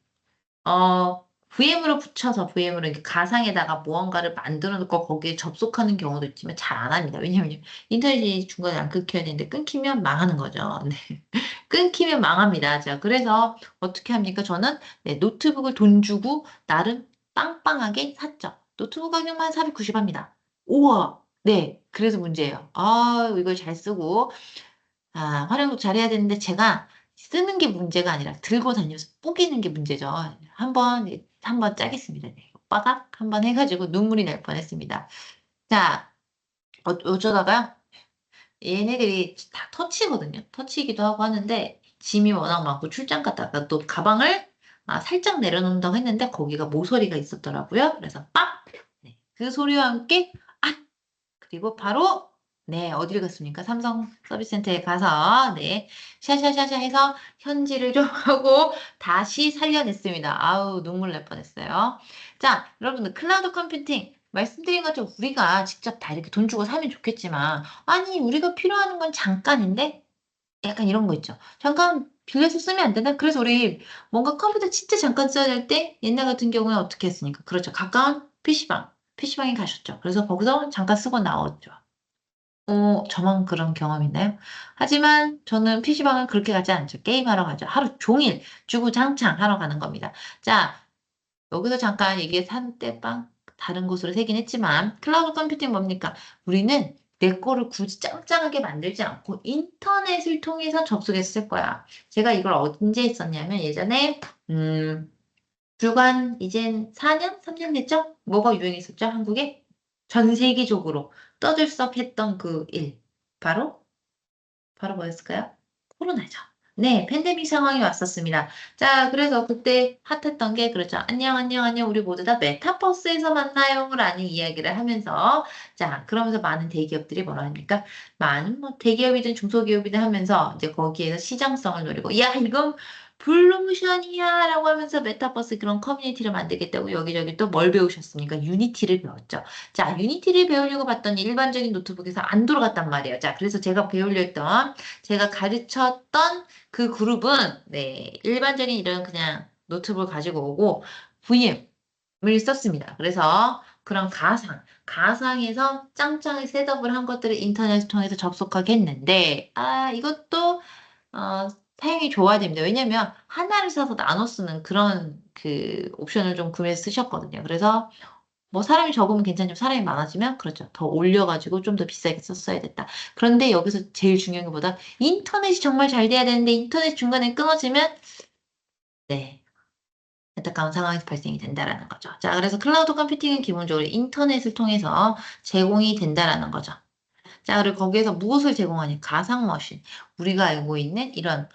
VM으로 붙여서 VM으로 이렇게 가상에다가 무언가를 만들어 놓고 거기에 접속하는 경우도 있지만 잘 안 합니다. 왜냐면 인터넷이 중간에 안 끊겨야 되는데 끊기면 망하는 거죠. 네. 끊기면 망합니다. 자, 그래서 어떻게 합니까? 저는 네, 노트북을 돈 주고 나름 빵빵하게 샀죠. 노트북 가격만 490합니다. 우와! 네, 그래서 문제예요. 아, 이걸 잘 쓰고, 활용도 잘해야 되는데 제가 쓰는 게 문제가 아니라 들고 다니면서 뿌기는 게 문제죠. 한번 짜겠습니다. 네, 빠각 한번 해가지고 눈물이 날 뻔했습니다. 자, 어쩌다가 얘네들이 다 터치거든요. 터치이기도 하고 하는데 짐이 워낙 많고 출장 갔다가 또 가방을 살짝 내려놓는다고 했는데 거기가 모서리가 있었더라고요. 그래서 빡! 네, 그 소리와 함께 그리고 바로 네, 어디를 갔습니까? 삼성 서비스센터에 가서 네, 샤샤샤샤 해서 현질을 좀 하고 다시 살려냈습니다. 아우, 눈물 날 뻔했어요. 자, 여러분들 클라우드 컴퓨팅 말씀드린 것처럼 우리가 직접 다 이렇게 돈 주고 사면 좋겠지만 아니, 우리가 필요한 건 잠깐인데 약간 이런 거 있죠. 잠깐 빌려서 쓰면 안 되나? 그래서 우리 뭔가 컴퓨터 진짜 잠깐 써야 될 때 옛날 같은 경우에 어떻게 했습니까? 그렇죠. 가까운 PC방. PC방에 가셨죠. 그래서 거기서 잠깐 쓰고 나왔죠. 저만 그런 경험 있나요? 하지만 저는 PC방은 그렇게 가지 않죠. 게임하러 가죠. 하루 종일 주구장창 하러 가는 겁니다. 자, 여기서 잠깐 이게 산대방 다른 곳으로 새긴 했지만 클라우드 컴퓨팅 뭡니까? 우리는 내 거를 굳이 짱짱하게 만들지 않고 인터넷을 통해서 접속했을 거야. 제가 이걸 언제 했었냐면 예전에 주간 이젠 4년? 3년 됐죠? 뭐가 유행했었죠? 한국에? 전 세계적으로 떠들썩했던 그 일. 바로 뭐였을까요? 코로나죠. 네, 팬데믹 상황이 왔었습니다. 자, 그래서 그때 핫했던 게 그렇죠. 안녕, 안녕, 안녕. 우리 모두 다 메타버스에서 만나요. 라는 이야기를 하면서 자, 그러면서 많은 대기업들이 뭐라 합니까? 많은 뭐 대기업이든 중소기업이든 하면서 이제 거기에서 시장성을 노리고 야, 이건 블루오션이야 라고 하면서 메타버스 그런 커뮤니티를 만들겠다고 여기저기 또 뭘 배우셨습니까? 유니티를 배웠죠. 자, 유니티를 배우려고 봤더니 일반적인 노트북에서 안 돌아갔단 말이에요. 자, 그래서 제가 가르쳤던 그 그룹은, 네, 일반적인 이런 그냥 노트북을 가지고 오고 VM을 썼습니다. 그래서 그런 가상에서 짱짱하게 셋업을 한 것들을 인터넷을 통해서 접속하게 했는데, 이것도, 사용이 좋아야 됩니다. 왜냐면 하나를 사서 나눠 쓰는 그런 그 옵션을 좀 구매해서 쓰셨거든요. 그래서 뭐 사람이 적으면 괜찮지만 사람이 많아지면 그렇죠. 더 올려가지고 좀 더 비싸게 썼어야 됐다. 그런데 여기서 제일 중요한 것보다 인터넷이 정말 잘 돼야 되는데 인터넷 중간에 끊어지면 네. 안타까운 상황이 발생이 된다라는 거죠. 자, 그래서 클라우드 컴퓨팅은 기본적으로 인터넷을 통해서 제공이 된다라는 거죠. 자, 그리고 거기에서 무엇을 제공하냐? 가상 머신. 우리가 알고 있는 이런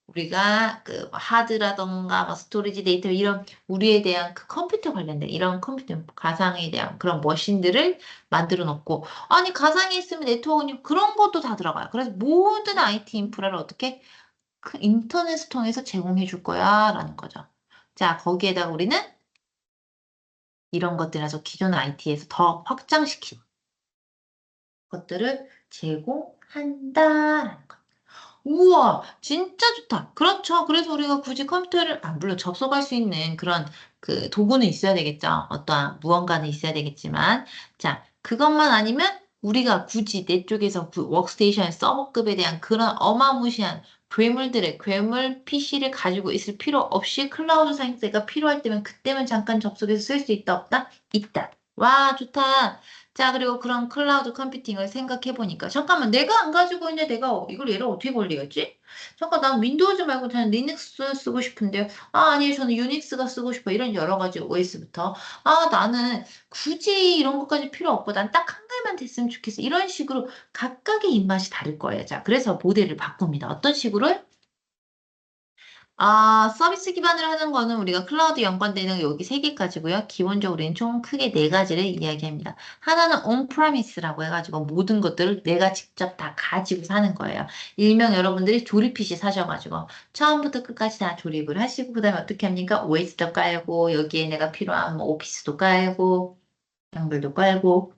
우리가 그 하드라던가 뭐 스토리지 데이터 이런 우리에 대한 그 컴퓨터 관련된 이런 컴퓨터 가상에 대한 그런 머신들을 만들어 놓고 아니 가상에 있으면 네트워크는 그런 것도 다 들어가요. 그래서 모든 IT 인프라를 어떻게 그 인터넷을 통해서 제공해 줄 거야라는 거죠. 자, 거기에다가 우리는 이런 것들에서 기존 IT에서 더 확장시킨 것들을 제공한다라는 거. 우와, 진짜 좋다. 그렇죠. 그래서 우리가 굳이 컴퓨터를, 물론 접속할 수 있는 그런 그 도구는 있어야 되겠죠. 어떠한 무언가는 있어야 되겠지만. 자, 그것만 아니면 우리가 굳이 내 쪽에서 그 워크스테이션 서버급에 대한 그런 어마무시한 괴물 PC를 가지고 있을 필요 없이 클라우드 상태가 필요할 때면 그때만 잠깐 접속해서 쓸 수 있다, 없다? 있다. 와, 좋다. 자, 그리고 그런 클라우드 컴퓨팅을 생각해 보니까, 잠깐만, 내가 안 가지고 있는데 내가 이걸 얘를 어떻게 권리했지? 잠깐, 난 윈도우즈 말고 그냥 리눅스 쓰고 싶은데요. 아, 아니, 저는 유닉스가 쓰고 싶어. 이런 여러 가지 OS부터. 아, 나는 굳이 이런 것까지 필요 없고, 난 딱 한 개만 됐으면 좋겠어. 이런 식으로 각각의 입맛이 다를 거예요. 자, 그래서 모델을 바꿉니다. 어떤 식으로? 아, 서비스 기반으로 하는 거는 우리가 클라우드 연관되는 여기 세 개까지고요. 기본적으로는 총 크게 네 가지를 이야기합니다. 하나는 온프라미스라고 해가지고 모든 것들을 내가 직접 다 가지고 사는 거예요. 일명 여러분들이 조립 PC 사셔가지고 처음부터 끝까지 다 조립을 하시고 그다음에 어떻게 합니까? OS도 깔고 여기에 내가 필요한 뭐 오피스도 깔고 양들도 깔고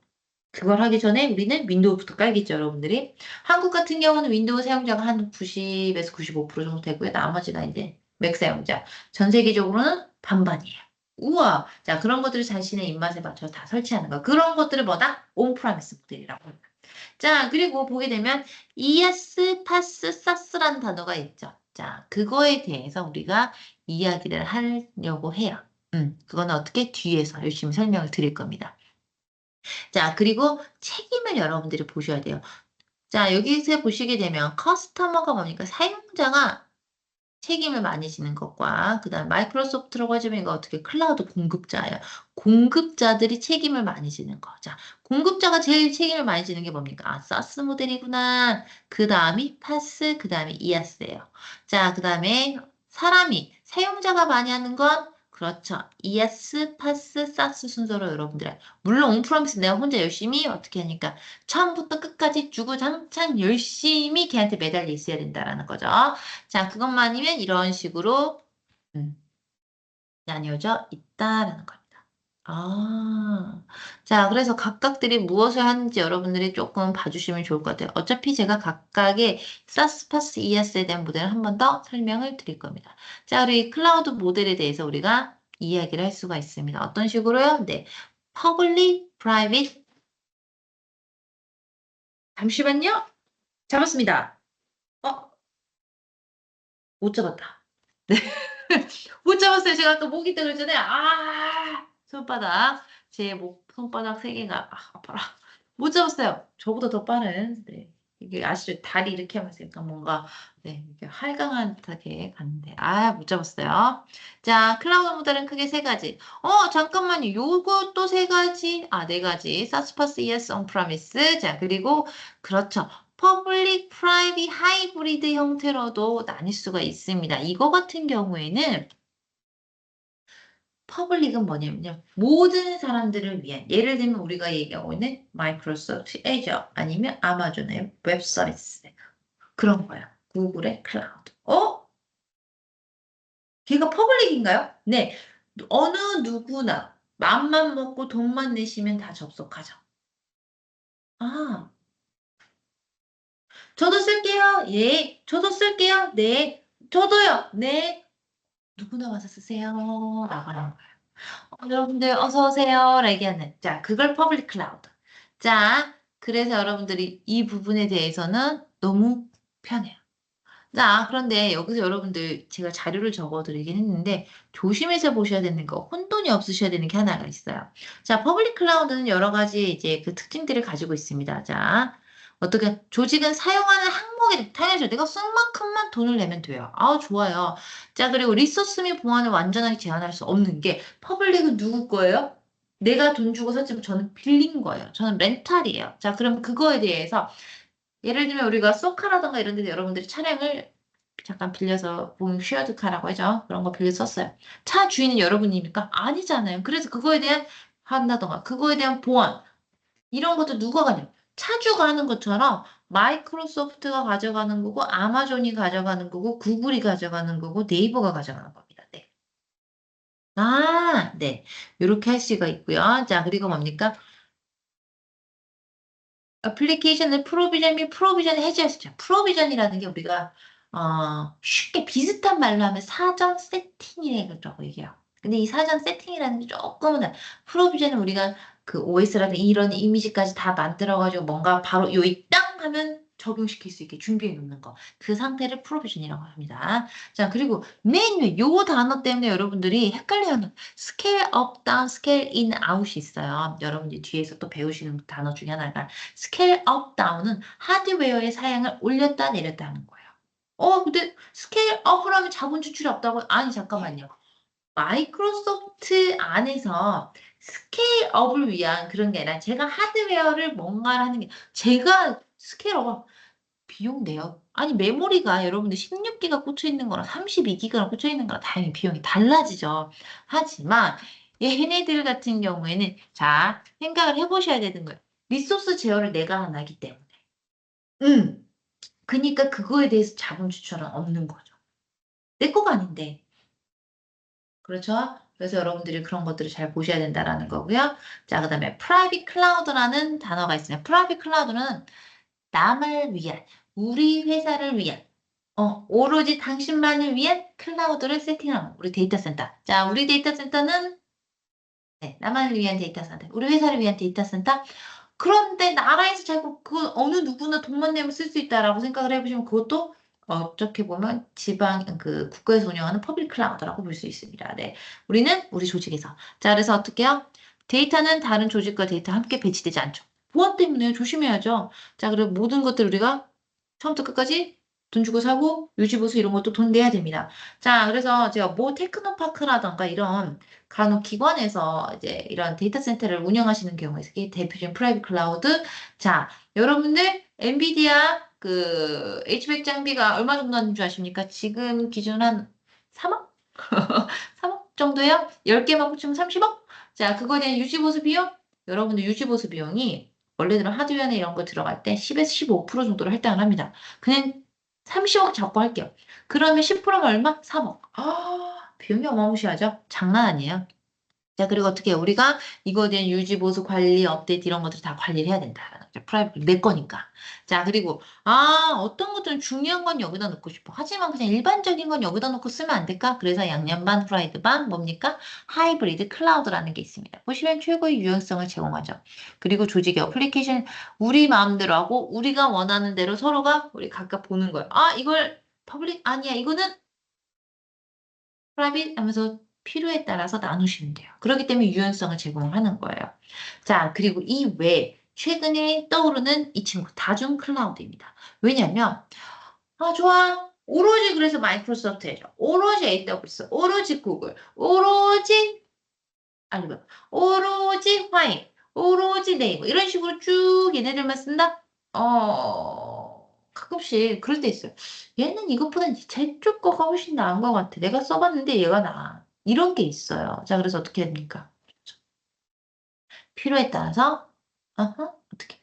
그걸 하기 전에 우리는 윈도우부터 깔겠죠, 여러분들이. 한국 같은 경우는 윈도우 사용자가 한 90에서 95% 정도 되고요. 나머지가 이제 맥 사용자. 전 세계적으로는 반반이에요. 우와. 자, 그런 것들을 자신의 입맛에 맞춰서 다 설치하는 거. 그런 것들을 뭐다? 온프라미스 모델이라고 합니다. 자, 그리고 보게 되면 ES, 파스, 사스라는 단어가 있죠. 자, 그거에 대해서 우리가 이야기를 하려고 해요. 그거는 어떻게 뒤에서 열심히 설명을 드릴 겁니다. 자, 그리고 책임을 여러분들이 보셔야 돼요. 자, 여기서 보시게 되면 커스터머가 뭡니까? 사용자가 책임을 많이 지는 것과 그다음 마이크로소프트라고 하지만 이거 어떻게 클라우드 공급자예요. 공급자들이 책임을 많이 지는 거. 자, 공급자가 제일 책임을 많이 지는 게 뭡니까? 아, 사스 모델이구나. 그다음이 파스, 그다음이 이아스예요. 자, 그다음에 사람이 사용자가 많이 하는 건 그렇죠. 이아스, 파스, 사스 순서로 여러분들. 물론 온프라미스 내가 혼자 열심히 어떻게 하니까 처음부터 끝까지 주구장창 열심히 걔한테 매달려 있어야 된다라는 거죠. 자, 그것만이면 이런 식으로 음, 나뉘어져 있다라는 겁니다. 아, 자, 그래서 각각들이 무엇을 하는지 여러분들이 조금 봐주시면 좋을 것 같아요. 어차피 제가 각각의 사스파스 ES에 대한 모델을 한 번 더 설명을 드릴 겁니다. 자, 우리 클라우드 모델에 대해서 우리가 이야기를 할 수가 있습니다. 어떤 식으로요? 네, public, private. 잠시만요. 잡았습니다. 어, 못 잡았다. 네. 못 잡았어요. 제가 아까 목이 때문에 그랬잖아요. 아, 손바닥. 제 목, 손바닥 세 개가, 아, 아파라. 못 잡았어요. 저보다 더 빠른. 네. 이게 아시죠? 다리 이렇게 하면서 약간 뭔가, 네, 이렇게 활강한 듯하게 갔는데, 아, 못 잡았어요. 자, 클라우드 모델은 크게 세 가지. 잠깐만요. 요거 또 세 가지, 아, 네 가지. 사스파스 ES on-premise. 자, 그리고, 그렇죠. 퍼블릭, 프라이빗, 하이브리드 형태로도 나뉠 수가 있습니다. 이거 같은 경우에는 퍼블릭은 뭐냐면요. 모든 사람들을 위한, 예를 들면 우리가 얘기하고 있는 마이크로소프트 애저 아니면 아마존의 웹 서비스. 그런 거야. 구글의 클라우드. 걔가 퍼블릭인가요? 네. 어느 누구나 맘만 먹고 돈만 내시면 다 접속하죠. 아, 저도 쓸게요. 예. 저도 쓸게요. 네. 저도요. 네. 누구나 와서 쓰세요. 라고 하는 거예요. 여러분들 어서 오세요. 라고 얘기하는. 자, 그걸 퍼블릭 클라우드. 자, 그래서 여러분들이 이 부분에 대해서는 너무 편해요. 자, 그런데 여기서 여러분들 제가 자료를 적어드리긴 했는데 조심해서 보셔야 되는 거, 혼돈이 없으셔야 되는 게 하나가 있어요. 자, 퍼블릭 클라우드는 여러 가지 이제 그 특징들을 가지고 있습니다. 자, 어떻게 조직은 사용하는 항목에 당연하죠. 내가 쓴 만큼만 돈을 내면 돼요. 아, 좋아요. 자, 그리고 리소스 및 보안을 완전하게 제한할 수 없는 게 퍼블릭은 누구 거예요? 내가 돈 주고 샀지만 저는 빌린 거예요. 저는 렌탈이에요. 자, 그럼 그거에 대해서 예를 들면 우리가 쏘카라던가 이런 데서 여러분들이 차량을 잠깐 빌려서 보면 쉐어드카라고 하죠. 그런 거 빌려 썼어요. 차 주인은 여러분입니까? 아니잖아요. 그래서 그거에 대한 한다던가 그거에 대한 보안 이런 것도 누가 가냐? 차주가 하는 것처럼 마이크로소프트가 가져가는 거고 아마존이 가져가는 거고 구글이 가져가는 거고 네이버가 가져가는 겁니다. 네. 아, 네. 이렇게 할 수가 있고요. 자, 그리고 뭡니까? 애플리케이션을 프로비전 및 프로비전 해제할 수 있죠. 프로비전이라는 게 우리가 쉽게 비슷한 말로 하면 사전 세팅이라고 얘기해요. 근데 이 사전 세팅이라는 게 조금은 프로비전은 우리가 그 OS라든 이런 이미지까지 다 만들어가지고 뭔가 바로 요이 땅 하면 적용시킬 수 있게 준비해 놓는 거. 그 상태를 프로비전이라고 합니다. 자, 그리고 맨 위에 요 단어 때문에 여러분들이 헷갈려하는 스케일 업, 다운, 스케일 인, 아웃이 있어요. 여러분들이 뒤에서 또 배우시는 단어 중에 하나가 스케일 업, 다운은 하드웨어의 사양을 올렸다 내렸다 하는 거예요. 근데 스케일 업을 하면 자본 추출이 없다고? 아니, 잠깐만요. 마이크로소프트 안에서 스케일업을 위한 그런 게 아니라 제가 하드웨어를 뭔가를 하는 게 제가 스케일업 비용 내요. 아니 메모리가 여러분들 16기가 꽂혀 있는 거랑 32기가 꽂혀 있는 거랑 당연히 비용이 달라지죠. 하지만 얘네들 같은 경우에는 자 생각을 해보셔야 되는 거예요. 리소스 제어를 내가 안 하기 때문에. 그니까 그거에 대해서 자본 추출은 없는 거죠. 내 거가 아닌데. 그렇죠? 그래서 여러분들이 그런 것들을 잘 보셔야 된다라는 거고요. 자, 그 다음에 프라이빗 클라우드라는 단어가 있습니다. 프라이빗 클라우드는 남을 위한, 우리 회사를 위한, 오로지 당신만을 위한 클라우드를 세팅하는 거. 우리 데이터 센터. 자, 우리 데이터 센터는 네, 나만을 위한 데이터 센터. 우리 회사를 위한 데이터 센터. 그런데 나라에서 자꾸 그 어느 누구나 돈만 내면 쓸 수 있다라고 생각을 해보시면 그것도 어떻게 보면 지방 그 국가에서 운영하는 퍼블릭 클라우드라고 볼 수 있습니다. 네. 우리는 우리 조직에서. 자, 그래서 어떻게 해요? 데이터는 다른 조직과 데이터 함께 배치되지 않죠. 보안 때문에 조심해야죠. 자, 그리고 모든 것들 우리가 처음부터 끝까지 돈 주고 사고 유지보수 이런 것도 돈 내야 됩니다. 자, 그래서 제가 모 테크노파크라던가 이런 간혹 기관에서 이제 이런 데이터 센터를 운영하시는 경우에 이게 대표적인 프라이빗 클라우드. 자, 여러분들 엔비디아 그 H100 장비가 얼마 정도 하는 줄 아십니까? 지금 기준 한 3억? 3억 정도예요? 10개만 붙이면 30억? 자, 그거에 대한 유지보수 비용? 여러분들 유지보수 비용이 원래대로 하드웨어나 이런 거 들어갈 때 10에서 15% 정도로 할당을 합니다. 그냥 30억 잡고 할게요. 그러면 10%면 얼마? 3억. 비용이 어마무시하죠? 장난 아니에요. 자, 그리고 어떻게 해요? 우리가 이거에 대한 유지, 보수, 관리, 업데이트 이런 것들 다 관리를 해야 된다. 프라이빗 내 거니까. 자, 그리고 어떤 것들은 중요한 건 여기다 넣고 싶어. 하지만 그냥 일반적인 건 여기다 넣고 쓰면 안 될까? 그래서 양념 반, 프라이드 반 뭡니까? 하이브리드 클라우드라는 게 있습니다. 보시면 최고의 유연성을 제공하죠. 그리고 조직의 어플리케이션 우리 마음대로 하고 우리가 원하는 대로 서로가 우리 각각 보는 거예요. 이걸 퍼블릭 아니야. 이거는 프라이빗 하면서 필요에 따라서 나누시면 돼요. 그렇기 때문에 유연성을 제공하는 거예요. 자, 그리고 이 외에 최근에 떠오르는 이 친구 다중 클라우드입니다. 왜냐하면 좋아. 오로지 그래서 마이크로소프트 해줘. 오로지 AWS, 오로지 구글, 오로지 알리바바, 오로지 화인, 오로지 네이버 이런 식으로 쭉 얘네들만 쓴다? 가끔씩 그럴 때 있어요. 얘는 이것보다 제쪽 거가 훨씬 나은 것 같아. 내가 써봤는데 얘가 나아. 이런 게 있어요. 자, 그래서 어떻게 됩니까? 필요에 따라서, 어떻게.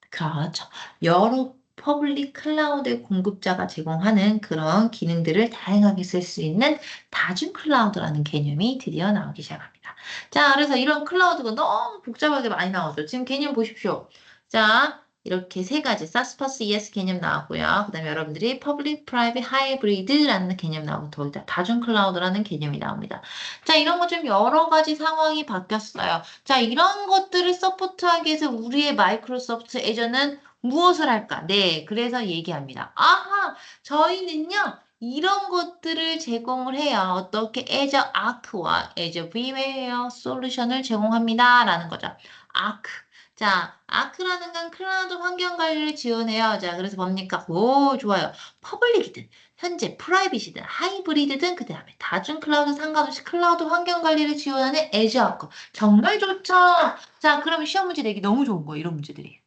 그렇죠. 여러 퍼블릭 클라우드 공급자가 제공하는 그런 기능들을 다양하게 쓸 수 있는 다중 클라우드라는 개념이 드디어 나오기 시작합니다. 자, 그래서 이런 클라우드가 너무 복잡하게 많이 나오죠. 지금 개념 보십시오. 자, 이렇게 세 가지 사스 플러스 ES 개념 나왔고요. 그다음에 여러분들이 퍼블릭, 프라이빗, 하이브리드라는 개념 나오고 더기다 다중 클라우드라는 개념이 나옵니다. 자, 이런 거 좀 여러 가지 상황이 바뀌었어요. 자, 이런 것들을 서포트하기 위해서 우리의 마이크로소프트 애저는 무엇을 할까? 네, 그래서 얘기합니다. 저희는요, 이런 것들을 제공을 해요. 어떻게 Azure Arc와 Azure VMware 솔루션을 제공합니다. 라는 거죠. Arc. 자, 아크라는 건 클라우드 환경 관리를 지원해요. 자, 그래서 뭡니까? 오, 좋아요. 퍼블릭이든, 현재 프라이빗이든, 하이브리드든, 그 다음에 다중 클라우드 상관없이 클라우드 환경 관리를 지원하는 Azure Arc. 정말 좋죠? 자, 그러면 시험 문제 내기 너무 좋은 거예요. 이런 문제들이.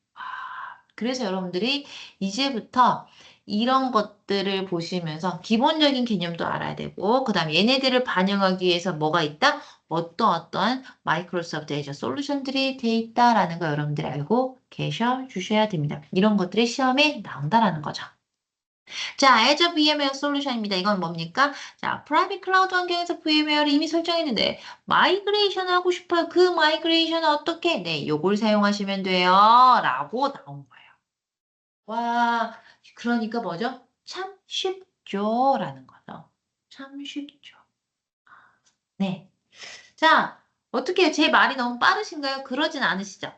그래서 여러분들이 이제부터 이런 것들을 보시면서 기본적인 개념도 알아야 되고, 그 다음에 얘네들을 반영하기 위해서 뭐가 있다? 어떠한 마이크로소프트 애저 솔루션들이 돼 있다라는 거 여러분들이 알고 계셔 주셔야 됩니다. 이런 것들이 시험에 나온다라는 거죠. 자, Azure VMware 솔루션입니다. 이건 뭡니까? 자, 프라이빗 클라우드 환경에서 VMware를 이미 설정했는데 마이그레이션 하고 싶어요. 그 마이그레이션은 어떻게? 네, 요걸 사용하시면 돼요. 라고 나온 거예요. 와, 그러니까 뭐죠? 참 쉽죠? 라는 거죠. 참 쉽죠. 네. 자, 어떻게 제 말이 너무 빠르신가요? 그러진 않으시죠?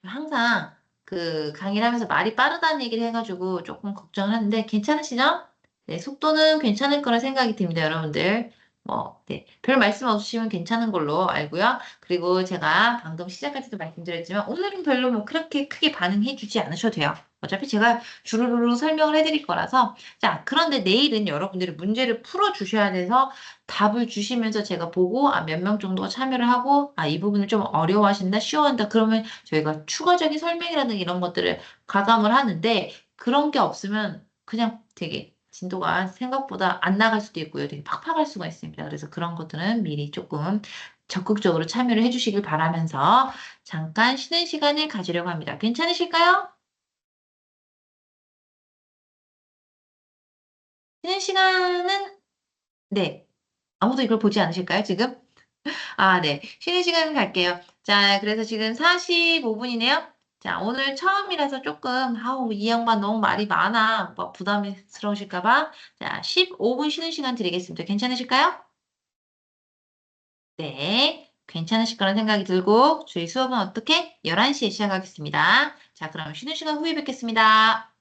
항상 그 강의를 하면서 말이 빠르다는 얘기를 해가지고 조금 걱정을 하는데 괜찮으시죠? 네, 속도는 괜찮을 거라 생각이 듭니다, 여러분들. 뭐, 네, 별 말씀 없으시면 괜찮은 걸로 알고요. 그리고 제가 방금 시작할 때도 말씀드렸지만 오늘은 별로 뭐 그렇게 크게 반응해 주지 않으셔도 돼요. 어차피 제가 주르르르 설명을 해드릴 거라서. 자, 그런데 내일은 여러분들이 문제를 풀어 주셔야 돼서 답을 주시면서 제가 보고 몇 명 정도가 참여를 하고 이 부분을 좀 어려워하신다, 쉬워한다 그러면 저희가 추가적인 설명이라든가 이런 것들을 가감을 하는데 그런 게 없으면 그냥 되게 진도가 생각보다 안 나갈 수도 있고요. 되게 팍팍할 수가 있습니다. 그래서 그런 것들은 미리 조금 적극적으로 참여를 해주시길 바라면서 잠깐 쉬는 시간을 가지려고 합니다. 괜찮으실까요? 쉬는 시간은 네. 아무도 이걸 보지 않으실까요, 지금? 네. 쉬는 시간 갈게요. 자, 그래서 지금 45분이네요. 자, 오늘 처음이라서 조금, 이 양반 너무 말이 많아. 뭐 부담스러우실까봐. 자, 15분 쉬는 시간 드리겠습니다. 괜찮으실까요? 네. 괜찮으실 거란 생각이 들고, 저희 수업은 어떻게? 11시에 시작하겠습니다. 자, 그럼 쉬는 시간 후에 뵙겠습니다.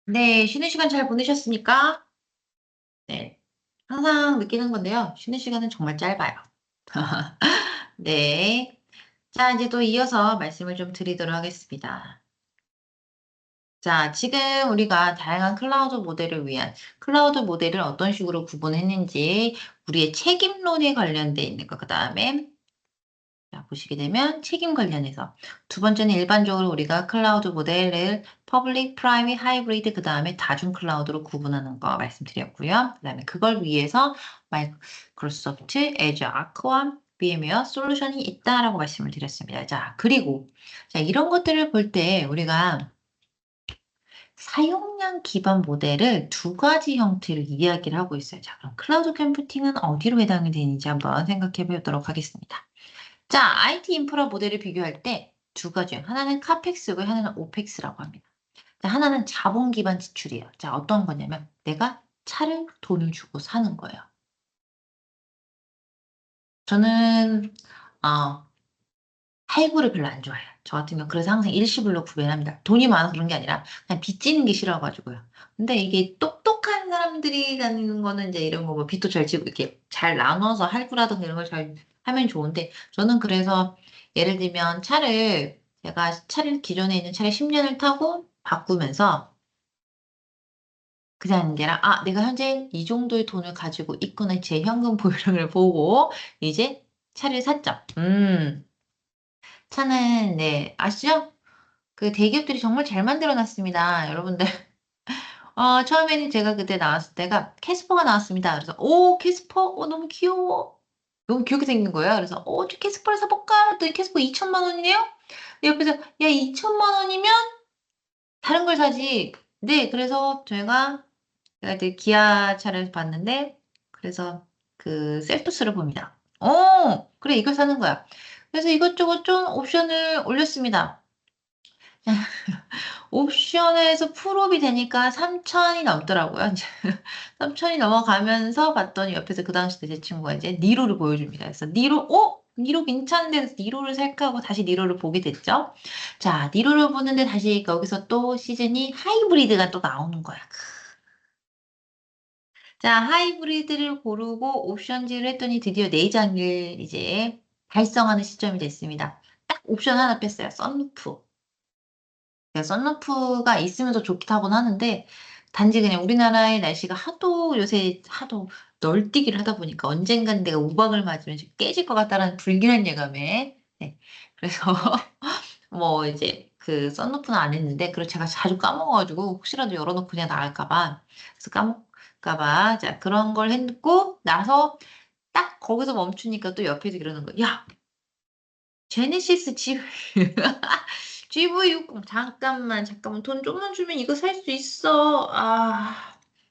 네, 쉬는 시간 잘 보내셨습니까? 네. 항상 느끼는 건데요. 쉬는 시간은 정말 짧아요. 네. 자, 이제 또 이어서 말씀을 좀 드리도록 하겠습니다. 자, 지금 우리가 다양한 클라우드 모델을 위한 클라우드 모델을 어떤 식으로 구분했는지 우리의 책임론에 관련돼 있는 거, 그 다음에 자, 보시게 되면 책임 관련해서 두 번째는 일반적으로 우리가 클라우드 모델을 퍼블릭, 프라이빗, 하이브리드 그 다음에 다중 클라우드로 구분하는 거 말씀드렸고요. 그 다음에 그걸 위해서 마이크로소프트 애저 아크와 VM웨어 솔루션이 있다라고 말씀을 드렸습니다. 자, 그리고 자, 이런 것들을 볼 때 우리가 사용량 기반 모델을 두 가지 형태로 이야기를 하고 있어요. 자, 그럼 클라우드 컴퓨팅은 어디로 해당이 되는지 한번 생각해 보도록 하겠습니다. 자, IT 인프라 모델을 비교할 때 두 가지요. 하나는 카펙스고 하나는 오펙스라고 합니다. 자, 하나는 자본 기반 지출이에요. 자, 어떤 거냐면 내가 차를 돈을 주고 사는 거예요. 저는 할부를 별로 안 좋아해요. 저 같은 경우 그래서 항상 일시불로 구매를 합니다. 돈이 많아서 그런 게 아니라 그냥 빚지는 게 싫어가지고요. 근데 이게 똑똑한 사람들이 다니는 거는 이제 이런 거 뭐 빚도 잘 지고 이렇게 잘 나눠서 할부라든가 이런 걸 잘 하면 좋은데 저는 그래서 예를 들면 제가 차를 기존에 있는 차를 10년을 타고 바꾸면서 그냥 하는 게 아니라 내가 현재 이 정도의 돈을 가지고 있구나 제 현금 보유량을 보고 이제 차를 샀죠. 차는 네 아시죠? 그 대기업들이 정말 잘 만들어 놨습니다. 여러분들. 처음에는 제가 그때 나왔을 때가 캐스퍼가 나왔습니다. 그래서, 오, 캐스퍼? 너무 귀여워. 너무 귀엽게 생긴 거예요. 그래서, 저 캐스퍼를 사볼까? 했더니 캐스퍼 2천만 원이네요? 옆에서, 야, 2천만 원이면 다른 걸 사지. 네, 그래서 제가 이제 기아차를 봤는데, 그래서 그 셀토스를 봅니다. 그래, 이걸 사는 거야. 그래서 이것저것 좀 옵션을 올렸습니다. 옵션에서 풀업이 되니까 3천이 넘더라고요. 이제 3천이 넘어가면서 봤더니 옆에서 그 당시 때 제 친구가 이제 니로를 보여줍니다. 그래서 니로 괜찮은데 그래서 니로를 살까 하고 다시 니로를 보게 됐죠. 자, 니로를 보는데 다시 거기서 또 시즌이 하이브리드가 또 나오는 거야. 자, 하이브리드를 고르고 옵션제를 했더니 드디어 내장을 이제 달성하는 시점이 됐습니다. 딱 옵션 하나 뺐어요. 썬루프. 썬루프가 있으면 더 좋긴 하는데 단지 그냥 우리나라의 날씨가 요새 하도 널뛰기를 하다 보니까 언젠간 내가 우박을 맞으면 깨질 것 같다라는 불길한 예감에 네. 그래서 뭐 이제 그 썬루프는 안 했는데 그걸 제가 자주 까먹어가지고 혹시라도 열어놓고 그냥 나갈까 봐 그래서 까먹을까 봐 자 그런 걸 했고 나서 딱 거기서 멈추니까 또 옆에서 그러는 거야. 야 제네시스 집 GV60 잠깐만 돈 좀만 주면 이거 살 수 있어.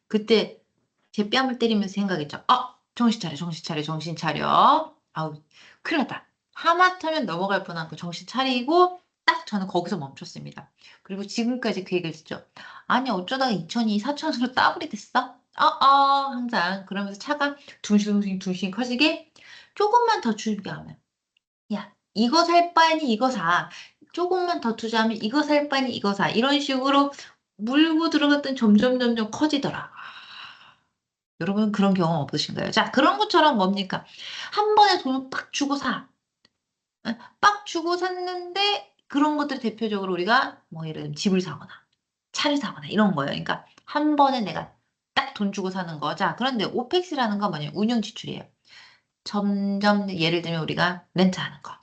그때 제 뺨을 때리면서 생각했죠. 정신 차려. 아우 큰일 났다. 하마터면 넘어갈 뻔한 거 정신 차리고 딱 저는 거기서 멈췄습니다. 그리고 지금까지 그 얘기를 듣죠. 아니 어쩌다가 2천이 4천으로 따블이 됐어? 항상 그러면서 차가 둥실둥실 커지게 조금만 더 줄게 하면 야, 이거 살 바에는 이거 사. 조금만 더 투자하면 이거 살 바에는 이거 사. 이런 식으로 물고 들어갔더니 점점 커지더라. 여러분 그런 경험 없으신가요? 자, 그런 것처럼 뭡니까? 한 번에 돈을 빡 주고 사. 빡 주고 샀는데 그런 것들 대표적으로 우리가 뭐 예를 들면 집을 사거나 차를 사거나 이런 거예요. 그러니까 한 번에 내가 딱 돈 주고 사는 거. 자, 그런데 오펙스라는 건 뭐냐면 운영 지출이에요. 점점 예를 들면 우리가 렌트하는 거.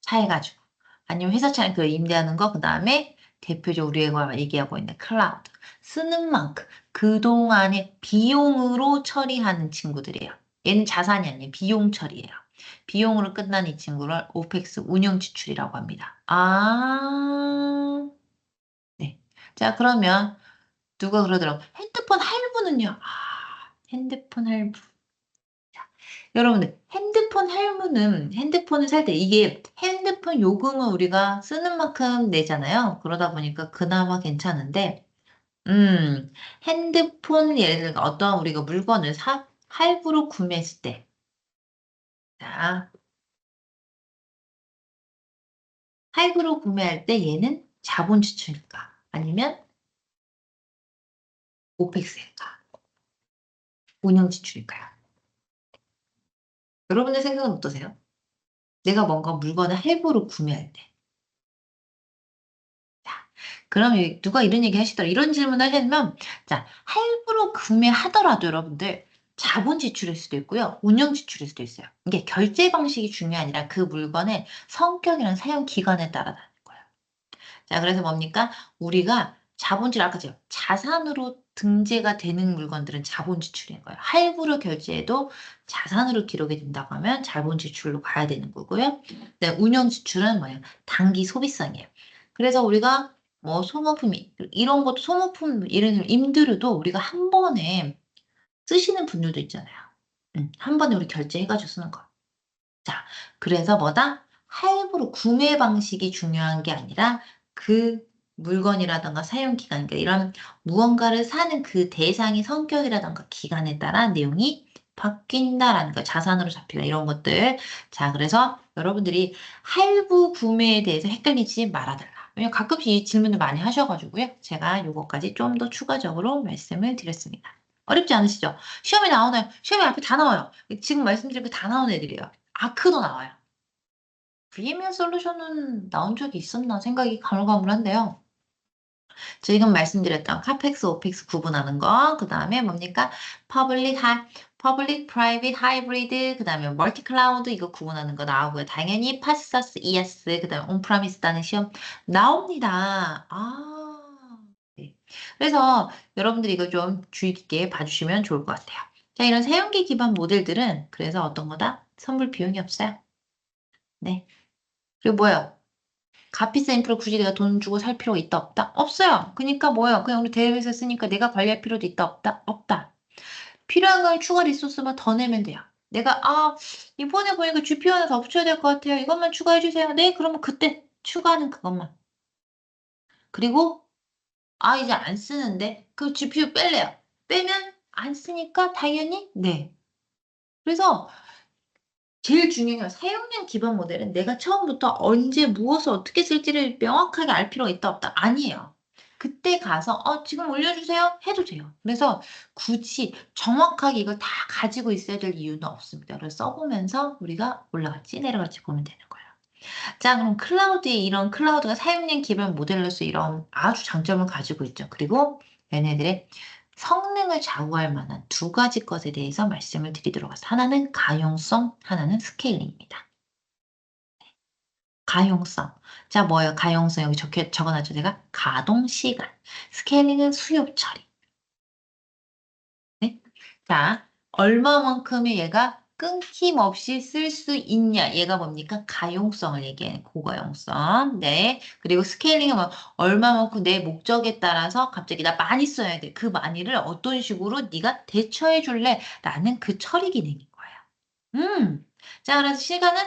차해가지고 아니면 회사 차량 그 임대하는 거 그다음에 대표적으로 우리가 얘기하고 있는 클라우드 쓰는 만큼 그동안의 비용으로 처리하는 친구들이에요. 얘는 자산이 아니에요. 비용 처리예요. 비용으로 끝난 이 친구를 오펙스 운영 지출이라고 합니다. 네. 자, 그러면 누가 그러더라고. 핸드폰 할부는요? 핸드폰 할부. 여러분들, 핸드폰을 살 때 이게 핸드폰 요금은 우리가 쓰는 만큼 내잖아요. 그러다 보니까 그나마 괜찮은데, 핸드폰 예를 들어 어떤 우리가 물건을 할부로 구매했을 때, 자, 할부로 구매할 때 얘는 자본 지출일까? 아니면 오펙스일까? 운영 지출일까요? 여러분의 생각은 어떠세요? 내가 뭔가 물건을 할부로 구매할 때. 자, 그럼 누가 이런 얘기 하시더라. 이런 질문 하시면, 자, 할부로 구매하더라도 여러분들 자본 지출일 수도 있고요. 운영 지출일 수도 있어요. 이게 결제 방식이 중요한 아니라 그 물건의 성격이랑 사용 기간에 따라 다른 거예요. 자, 그래서 뭡니까? 우리가 자본질 아까 제가 자산으로 등재가 되는 물건들은 자본 지출인 거예요. 할부로 결제해도 자산으로 기록이 된다고 하면 자본 지출로 가야 되는 거고요. 네, 운영 지출은 뭐예요? 단기 소비성이에요. 그래서 우리가 뭐 소모품이 이런 것도 소모품 예를 들어 임대료도 우리가 한 번에 쓰시는 분들도 있잖아요. 한 번에 우리 결제해가지고 쓰는 거. 자, 그래서 뭐다? 할부로 구매 방식이 중요한 게 아니라 그 물건이라던가 사용 기간, 그러니까 이런 무언가를 사는 그 대상의 성격이라던가 기간에 따라 내용이 바뀐다라는 거, 자산으로 잡히다 이런 것들. 자, 그래서 여러분들이 할부 구매에 대해서 헷갈리지 말아달라. 왜냐면 가끔씩 이 질문을 많이 하셔가지고요. 제가 요거까지 좀 더 추가적으로 말씀을 드렸습니다. 어렵지 않으시죠? 시험에 나오나요? 시험에 앞에 다 나와요. 지금 말씀드린 거 다 나온 애들이에요. 아크도 나와요. VMware 솔루션은 나온 적이 있었나 생각이 가물가물한데요. 지금 말씀드렸던 카펙스, 오펙스 구분하는 거, 그 다음에 뭡니까? 퍼블릭, 프라이빗, 하이브리드, 그 다음에 멀티 클라우드 이거 구분하는 거 나오고요. 당연히 파스사스, ES, 그 다음에 온프라미스다는 시험 나옵니다. 네. 그래서 여러분들이 이거 좀 주의 깊게 봐주시면 좋을 것 같아요. 자, 이런 사용기 기반 모델들은 그래서 어떤 거다? 선물 비용이 없어요. 네. 그리고 뭐예요? 값비싼 인프라 굳이 내가 돈 주고 살 필요가 있다 없다? 없어요. 그러니까 뭐예요? 그냥 우리 대회에서 쓰니까 내가 관리할 필요도 있다 없다? 없다. 필요한 건 추가 리소스만 더 내면 돼요. 내가 이번에 보니까 GPU 하나 더 붙여야 될 것 같아요. 이것만 추가해 주세요. 네, 그러면 그때 추가하는 그것만. 그리고 이제 안 쓰는데 그 GPU 뺄래요. 빼면 안 쓰니까 당연히 네. 그래서 제일 중요한 건 사용량 기반 모델은 내가 처음부터 언제 무엇을 어떻게 쓸지를 명확하게 알 필요가 있다 없다 아니에요. 그때 가서 지금 올려주세요 해도 돼요. 그래서 굳이 정확하게 이걸 다 가지고 있어야 될 이유는 없습니다. 그래서 써보면서 우리가 올라갈지 내려갈지 보면 되는 거예요. 자, 그럼 이런 클라우드가 사용량 기반 모델로서 이런 아주 장점을 가지고 있죠. 그리고 얘네들의 성능을 좌우할 만한 두 가지 것에 대해서 말씀을 드리도록 하겠습니다. 하나는 가용성, 하나는 스케일링입니다. 가용성. 자, 뭐예요? 가용성 여기 적어놨죠. 제가 가동 시간. 스케일링은 수요 처리. 네? 자, 얼마만큼의 얘가 끊김없이 쓸 수 있냐. 얘가 뭡니까? 가용성을 얘기하는 고가용성. 네. 그리고 스케일링은 뭐 얼마만큼 내 목적에 따라서 갑자기 나 많이 써야 돼. 그 많이를 어떤 식으로 네가 대처해 줄래? 라는 그 처리 기능인 거예요. 자, 그래서 시간은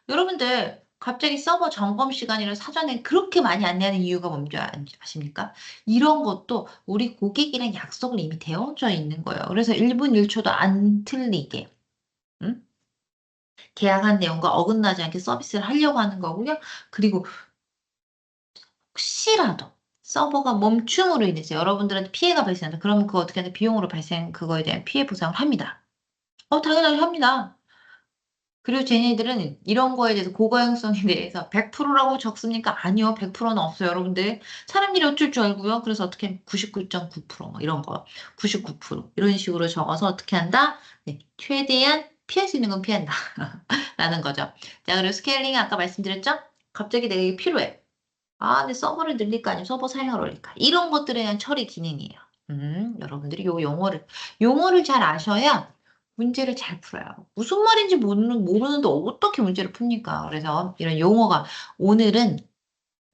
여러분들 갑자기 서버 점검 시간이라 사전에 그렇게 많이 안내하는 이유가 뭔지 아십니까? 이런 것도 우리 고객이랑 약속을 이미 되어져 있는 거예요. 그래서 1분 1초도 안 틀리게. 응? 계약한 내용과 어긋나지 않게 서비스를 하려고 하는 거고요. 그리고 혹시라도 서버가 멈춤으로 인해서 여러분들한테 피해가 발생한다. 그러면 그거 어떻게 하냐? 비용으로 발생 그거에 대한 피해 보상을 합니다. 당연하게 합니다. 그리고 쟤네들은 이런 거에 대해서 고가용성에 대해서 100%라고 적습니까? 아니요. 100%는 없어요, 여러분들. 사람 일이 어쩔 줄 알고요. 그래서 어떻게 99.9% 이런 거. 99% 이런 식으로 적어서 어떻게 한다? 네, 최대한 피할 수 있는 건 피한다. 라는 거죠. 자, 그리고 스케일링 아까 말씀드렸죠? 갑자기 내가 이게 필요해. 내 서버를 늘릴까 아니면 서버 사양을 올릴까? 이런 것들에 대한 처리 기능이에요. 여러분들이 요 용어를 잘 아셔야 문제를 잘 풀어요. 무슨 말인지 모르는데 어떻게 문제를 풉니까? 그래서 이런 오늘은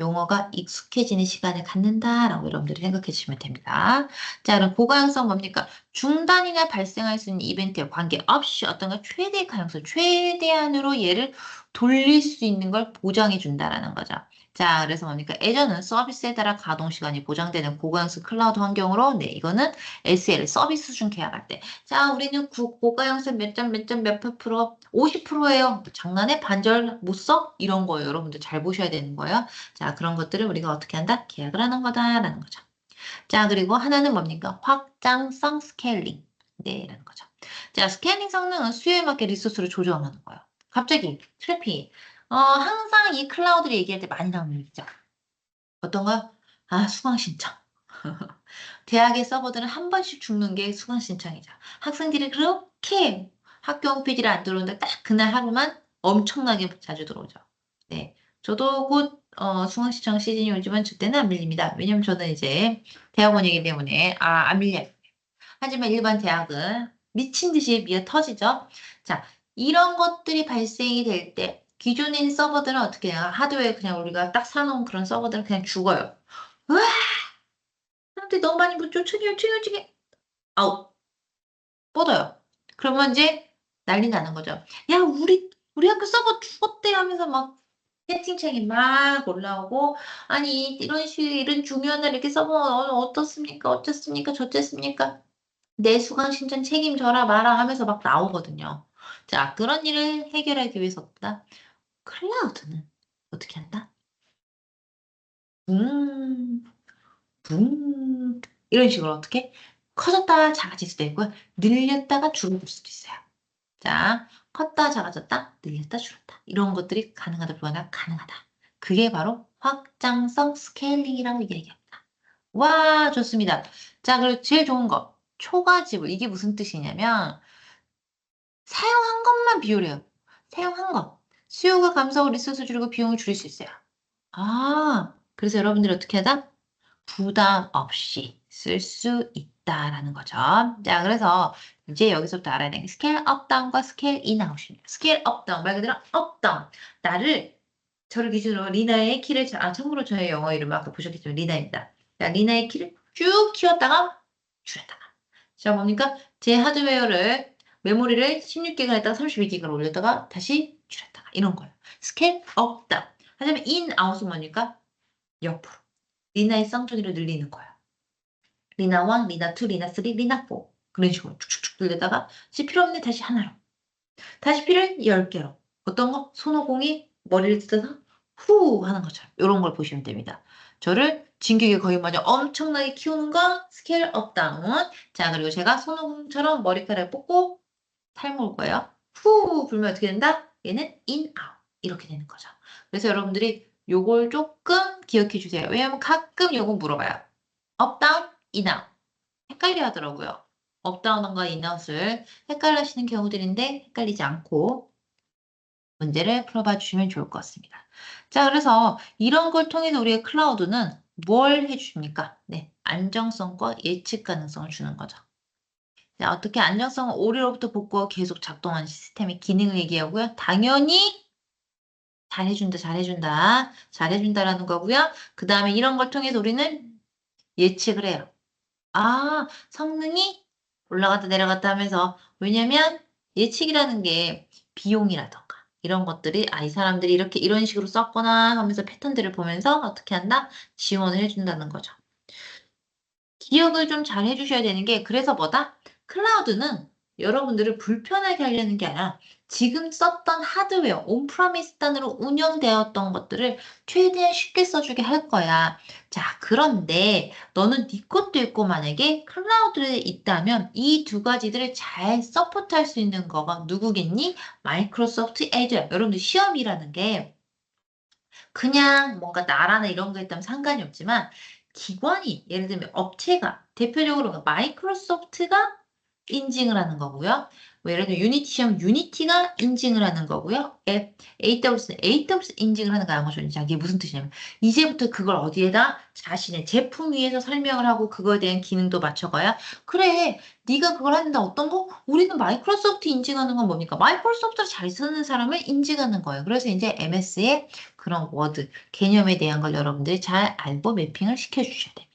용어가 익숙해지는 시간을 갖는다라고 여러분들이 생각해 주시면 됩니다. 자, 그럼 고가용성 뭡니까? 중단이나 발생할 수 있는 이벤트에 관계없이 어떤가 최대 가능성, 최대한으로 얘를 돌릴 수 있는 걸 보장해 준다라는 거죠. 자, 그래서 뭡니까? 예전은 서비스에 따라 가동 시간이 보장되는 고가용성 클라우드 환경으로, 네, 이거는 SL 서비스 수준 계약할 때. 자, 우리는 고가용성 몇 %, 50%예요. 장난해? 반절 못 써? 이런 거예요. 여러분들 잘 보셔야 되는 거예요. 자, 그런 것들을 우리가 어떻게 한다? 계약을 하는 거다라는 거죠. 자, 그리고 하나는 뭡니까? 확장성 스케일링. 네, 라는 거죠. 자, 스케일링 성능은 수요에 맞게 리소스를 조정하는 거예요. 갑자기 트래픽. 항상 이 클라우드를 얘기할 때 많이 나오는 얘기죠. 어떤가요? 아, 수강 신청. 대학의 서버들은 한 번씩 죽는 게 수강 신청이죠. 학생들이 그렇게 학교 홈페이지를 안 들어오는데 딱 그날 하루만 엄청나게 자주 들어오죠. 네. 저도 곧 수강 신청 시즌이 오지만 저 때는 안 밀립니다. 왜냐면 저는 이제 대학원이기 때문에 안 밀려요. 하지만 일반 대학은 미친 듯이 미어 터지죠. 자, 이런 것들이 발생이 될 때 기존인 서버들은 어떻게 해요? 하드웨어 그냥 우리가 딱 사놓은 그런 서버들은 그냥 죽어요. 으아! 사람들이 너무 많이 붙죠. 층이 아우 뻗어요. 그러면 이제 난리 나는 거죠. 야, 우리 학교 서버 죽었대 하면서 막 채팅창이 막 올라오고, 아니, 이런 중요한 날 이렇게 서버 어떻습니까? 어쨌습니까? 저쨌습니까? 내 수강 신청 책임져라 마라 하면서 막 나오거든요. 자, 그런 일을 해결하기 위해서보다 클라우드는 어떻게 한다? 붕, 붕. 이런 식으로 어떻게? 커졌다가 작아질 수도 있고요. 늘렸다가 줄어들 수도 있어요. 자, 컸다, 작아졌다, 늘렸다, 줄었다. 이런 것들이 가능하다, 불가능하다, 가능하다. 그게 바로 확장성 스케일링이라고 얘기합니다. 와, 좋습니다. 자, 그리고 제일 좋은 거. 초과 지불. 이게 무슨 뜻이냐면, 사용한 것만 비율해요. 사용한 것. 수요가 감소하고 리소스 줄이고 비용을 줄일 수 있어요. 그래서 여러분들이 어떻게 하다? 부담 없이 쓸 수 있다라는 거죠. 자, 그래서 이제 여기서부터 알아야 되는 게 스케일 업 다운과 스케일 인 아웃입니다. 스케일 업 다운 말 그대로 업 다운. 나를 저를 기준으로 리나의 키를 참고로 저의 영어 이름 아까 보셨겠지만 리나입니다. 자, 리나의 키를 쭉 키웠다가 줄였다가. 자, 뭡니까? 제 하드웨어를 메모리를 16기가 했다가 32기가로 올렸다가 다시 줄였다가 이런 거예요. 스케일 업 다운. 하지만 인 아웃은 뭡니까? 옆으로. 리나의 쌍둥이를 늘리는 거예요. 리나 1, 리나 2, 리나 3, 리나 4. 그런 식으로 쭉쭉쭉 늘리다가 이제 필요 없네 다시 하나로. 다시 필요해 10개로. 어떤 거? 손오공이 머리를 뜯어서 후 하는 것처럼 이런 걸 보시면 됩니다. 저를 진격의 거인 마저 엄청나게 키우는 거 스케일 업 다운. 자, 그리고 제가 손오공처럼 머리카락을 뽑고 탈모을 거예요. 후 불면 어떻게 된다? 얘는 인 아웃 이렇게 되는 거죠. 그래서 여러분들이 요걸 조금 기억해 주세요. 왜냐면 가끔 요거 물어봐요. 업다운, 인아웃. 헷갈려 하더라고요. 업다운과 인아웃을 헷갈리시는 경우들인데 헷갈리지 않고 문제를 풀어봐 주시면 좋을 것 같습니다. 자, 그래서 이런 걸 통해서 우리의 클라우드는 뭘 해줍니까? 네, 안정성과 예측 가능성을 주는 거죠. 자, 어떻게 안정성은 오류로부터 복구하고 계속 작동하는 시스템의 기능을 얘기하고요. 당연히 잘해준다라는 거고요. 그 다음에 이런 걸 통해서 우리는 예측을 해요. 성능이 올라갔다 내려갔다 하면서 왜냐면 예측이라는 게 비용이라던가 이런 것들이 이 사람들이 이렇게 이런 식으로 썼구나 하면서 패턴들을 보면서 어떻게 한다? 지원을 해준다는 거죠. 기억을 좀 잘 해주셔야 되는 게 그래서 뭐다? 클라우드는 여러분들을 불편하게 하려는 게 아니라 지금 썼던 하드웨어, 온프라미스 단으로 운영되었던 것들을 최대한 쉽게 써주게 할 거야. 자, 그런데 너는 네 것도 있고 만약에 클라우드에 있다면 이 두 가지들을 잘 서포트할 수 있는 거가 누구겠니? 마이크로소프트 애저. 여러분들 시험이라는 게 그냥 뭔가 나라나 이런 거에 있다면 상관이 없지만 기관이 예를 들면 업체가 대표적으로 마이크로소프트가 인증을 하는 거고요. 뭐 예를 들면 유니티 시험 유니티가 인증을 하는 거고요. AWS 인증을 하는 거 아마존이죠. 이게 무슨 뜻이냐면 이제부터 그걸 어디에다 자신의 제품 위에서 설명을 하고 그거에 대한 기능도 맞춰가야 그래 네가 그걸 하는데 어떤 거? 우리는 마이크로소프트 인증하는 건 뭡니까? 마이크로소프트를 잘 쓰는 사람을 인증하는 거예요. 그래서 이제 MS의 그런 워드, 개념에 대한 걸 여러분들이 잘 알고 매핑을 시켜주셔야 됩니다.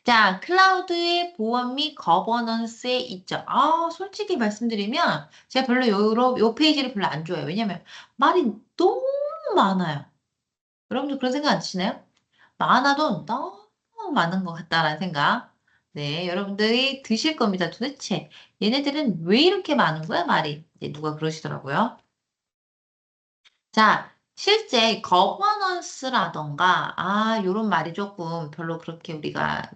자, 클라우드의 보안 및 거버넌스에 있죠. 솔직히 말씀드리면 제가 별로 요 페이지를 별로 안 좋아해요. 왜냐면 말이 너무 많아요. 여러분들 그런 생각 안 드시나요? 많아도 너무 많은 것 같다라는 생각. 네, 여러분들이 드실 겁니다. 도대체 얘네들은 왜 이렇게 많은 거야, 말이? 누가 그러시더라고요. 자, 실제 거버넌스라던가 요런 말이 조금 별로 그렇게 우리가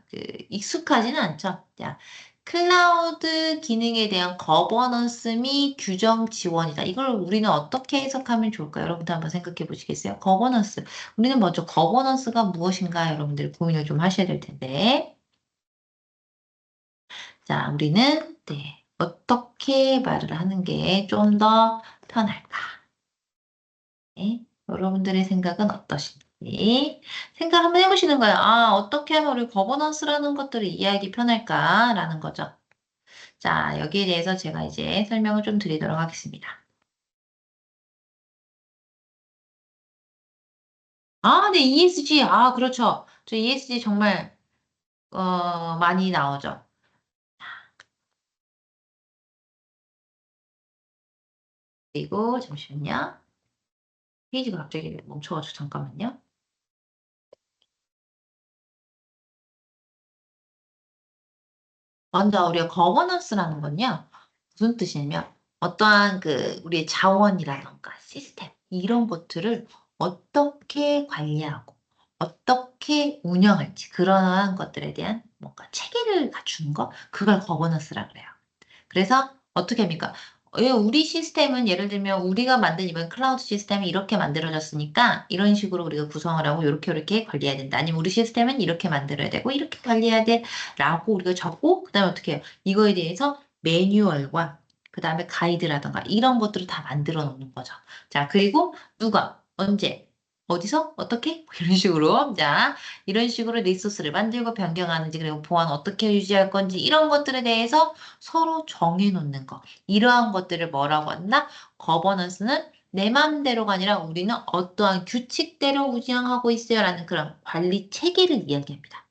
익숙하지는 않죠. 자, 클라우드 기능에 대한 거버넌스 및 규정 지원이다. 이걸 우리는 어떻게 해석하면 좋을까요? 여러분들 한번 생각해 보시겠어요? 거버넌스. 우리는 먼저 거버넌스가 무엇인가 여러분들 고민을 좀 하셔야 될 텐데. 자, 우리는 어떻게 말을 하는 게 좀 더 편할까? 네, 여러분들의 생각은 어떠신지 생각 한번 해보시는 거예요. 어떻게 하면 우리 거버넌스라는 것들을 이해하기 편할까라는 거죠. 자, 여기에 대해서 제가 이제 설명을 좀 드리도록 하겠습니다. 네, ESG. 그렇죠. 저 ESG 정말 많이 나오죠. 그리고 잠시만요. 페이지가 갑자기 멈춰가지고 잠깐만요. 먼저 우리가 거버넌스라는 건요. 무슨 뜻이냐면 어떠한 우리의 자원이라던가 시스템 이런 것들을 어떻게 관리하고 어떻게 운영할지 그러한 것들에 대한 뭔가 체계를 갖추는 거 그걸 거버넌스라 그래요. 그래서 어떻게 합니까? 우리 시스템은 예를 들면 우리가 만든 이번 클라우드 시스템이 이렇게 만들어졌으니까 이런 식으로 우리가 구성을 하고 이렇게 관리해야 된다. 아니면 우리 시스템은 이렇게 만들어야 되고 이렇게 관리해야 돼라고 우리가 적고 그다음에 어떻게 해요? 이거에 대해서 매뉴얼과 그다음에 가이드라든가 이런 것들을 다 만들어 놓는 거죠. 자, 그리고 누가 언제 어디서 어떻게 이런 식으로 자 이런 식으로 리소스를 만들고 변경하는지 그리고 보안 어떻게 유지할 건지 이런 것들에 대해서 서로 정해놓는 거. 이러한 것들을 뭐라고 한다? 거버넌스는 내 맘대로가 아니라 우리는 어떠한 규칙대로 운영하고 있어요라는 그런 관리 체계를 이야기합니다.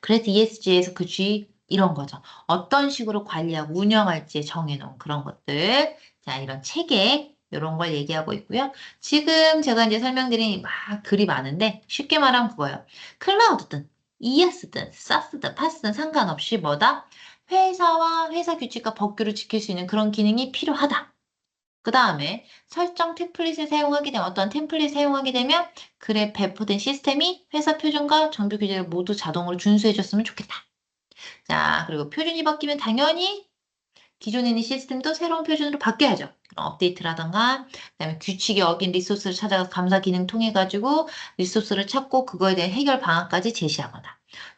그래서 ESG에서 그 G 이런 거죠. 어떤 식으로 관리하고 운영할지 정해놓은 그런 것들. 자, 이런 체계 이런 걸 얘기하고 있고요. 지금 제가 이제 설명드린 막 글이 많은데 쉽게 말하면 그거예요. 클라우드든 ES든 사스든 파스든 상관없이 뭐다? 회사와 회사 규칙과 법규를 지킬 수 있는 그런 기능이 필요하다. 그 다음에 설정 템플릿을 사용하게 되면 어떤 템플릿을 사용하게 되면 글에 배포된 시스템이 회사 표준과 정규 규제를 모두 자동으로 준수해줬으면 좋겠다. 자, 그리고 표준이 바뀌면 당연히 기존에 있는 시스템도 새로운 표준으로 바뀌어야죠. 그런 업데이트라던가, 그다음에 규칙에 어긴 리소스를 찾아가서 감사 기능 통해 가지고 리소스를 찾고 그거에 대한 해결 방안까지 제시하거나,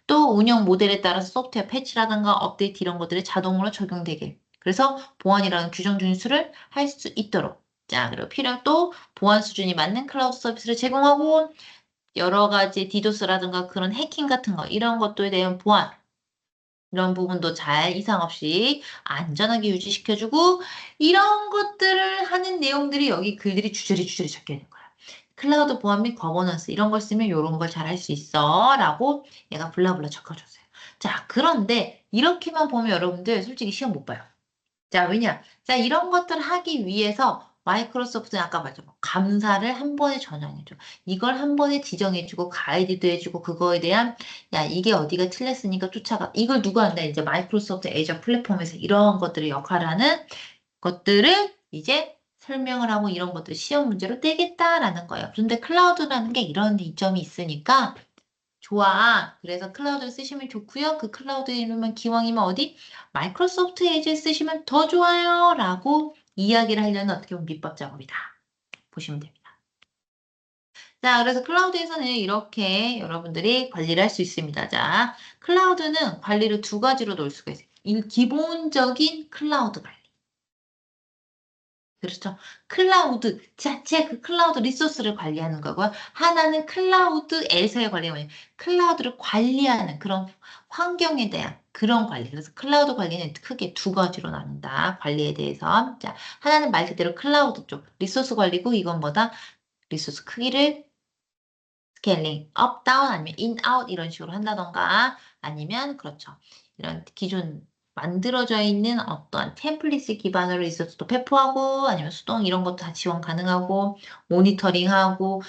또 운영 모델에 따라서 소프트웨어 패치라던가 업데이트 이런 것들이 자동으로 적용되게. 그래서 보안이라는 규정 준수를 할 수 있도록. 자, 그리고 필요한 또 보안 수준이 맞는 클라우드 서비스를 제공하고 여러 가지 디도스라든가 그런 해킹 같은 거 이런 것들에 대한 보안 이런 부분도 잘 이상 없이 안전하게 유지시켜주고 이런 것들을 하는 내용들이 여기 글들이 주저리 적혀 있는 거야. 클라우드 보안 및 거버넌스 이런 걸 쓰면 이런 걸 잘 할 수 있어 라고 얘가 블라블라 적어줬어요. 자, 그런데 이렇게만 보면 여러분들 솔직히 시험 못 봐요. 자, 왜냐? 자, 이런 것들을 하기 위해서 마이크로소프트는 아까 말했죠. 감사를 한 번에 전환해줘. 이걸 한 번에 지정해주고 가이드도 해주고 그거에 대한 야, 이게 어디가 틀렸으니까 쫓아가. 이걸 누가 한다? 이제 마이크로소프트 애저 플랫폼에서 이런 것들을 역할을 하는 것들을 이제 설명을 하고 이런 것들을 시험 문제로 떼겠다라는 거예요. 그런데 클라우드라는 게 이런 이점이 있으니까 좋아. 그래서 클라우드를 쓰시면 좋고요. 그 클라우드 이름은 기왕이면 어디? 마이크로소프트 에이지 쓰시면 더 좋아요. 라고 이야기를 하려는 어떻게 보면 밑밥 작업이다. 보시면 됩니다. 자, 그래서 클라우드에서는 이렇게 여러분들이 관리를 할 수 있습니다. 자, 클라우드는 관리를 두 가지로 놓을 수가 있어요. 기본적인 클라우드 관리. 그렇죠. 클라우드 자체 그 클라우드 리소스를 관리하는 거고요. 하나는 클라우드에서의 관리가 뭐냐. 클라우드를 관리하는 그런 환경에 대한 그런 관리. 그래서 클라우드 관리는 크게 두 가지로 나눈다. 관리에 대해서. 자, 하나는 말 그대로 클라우드 쪽 리소스 관리고 이건 뭐다? 리소스 크기를 스케일링 업, 다운 아니면 인, 아웃 이런 식으로 한다던가 아니면 그렇죠. 이런 기존 만들어져 있는 어떤 템플릿을 기반으로 리소스도 배포하고 아니면 수동 이런 것도 다 지원 가능하고 모니터링하고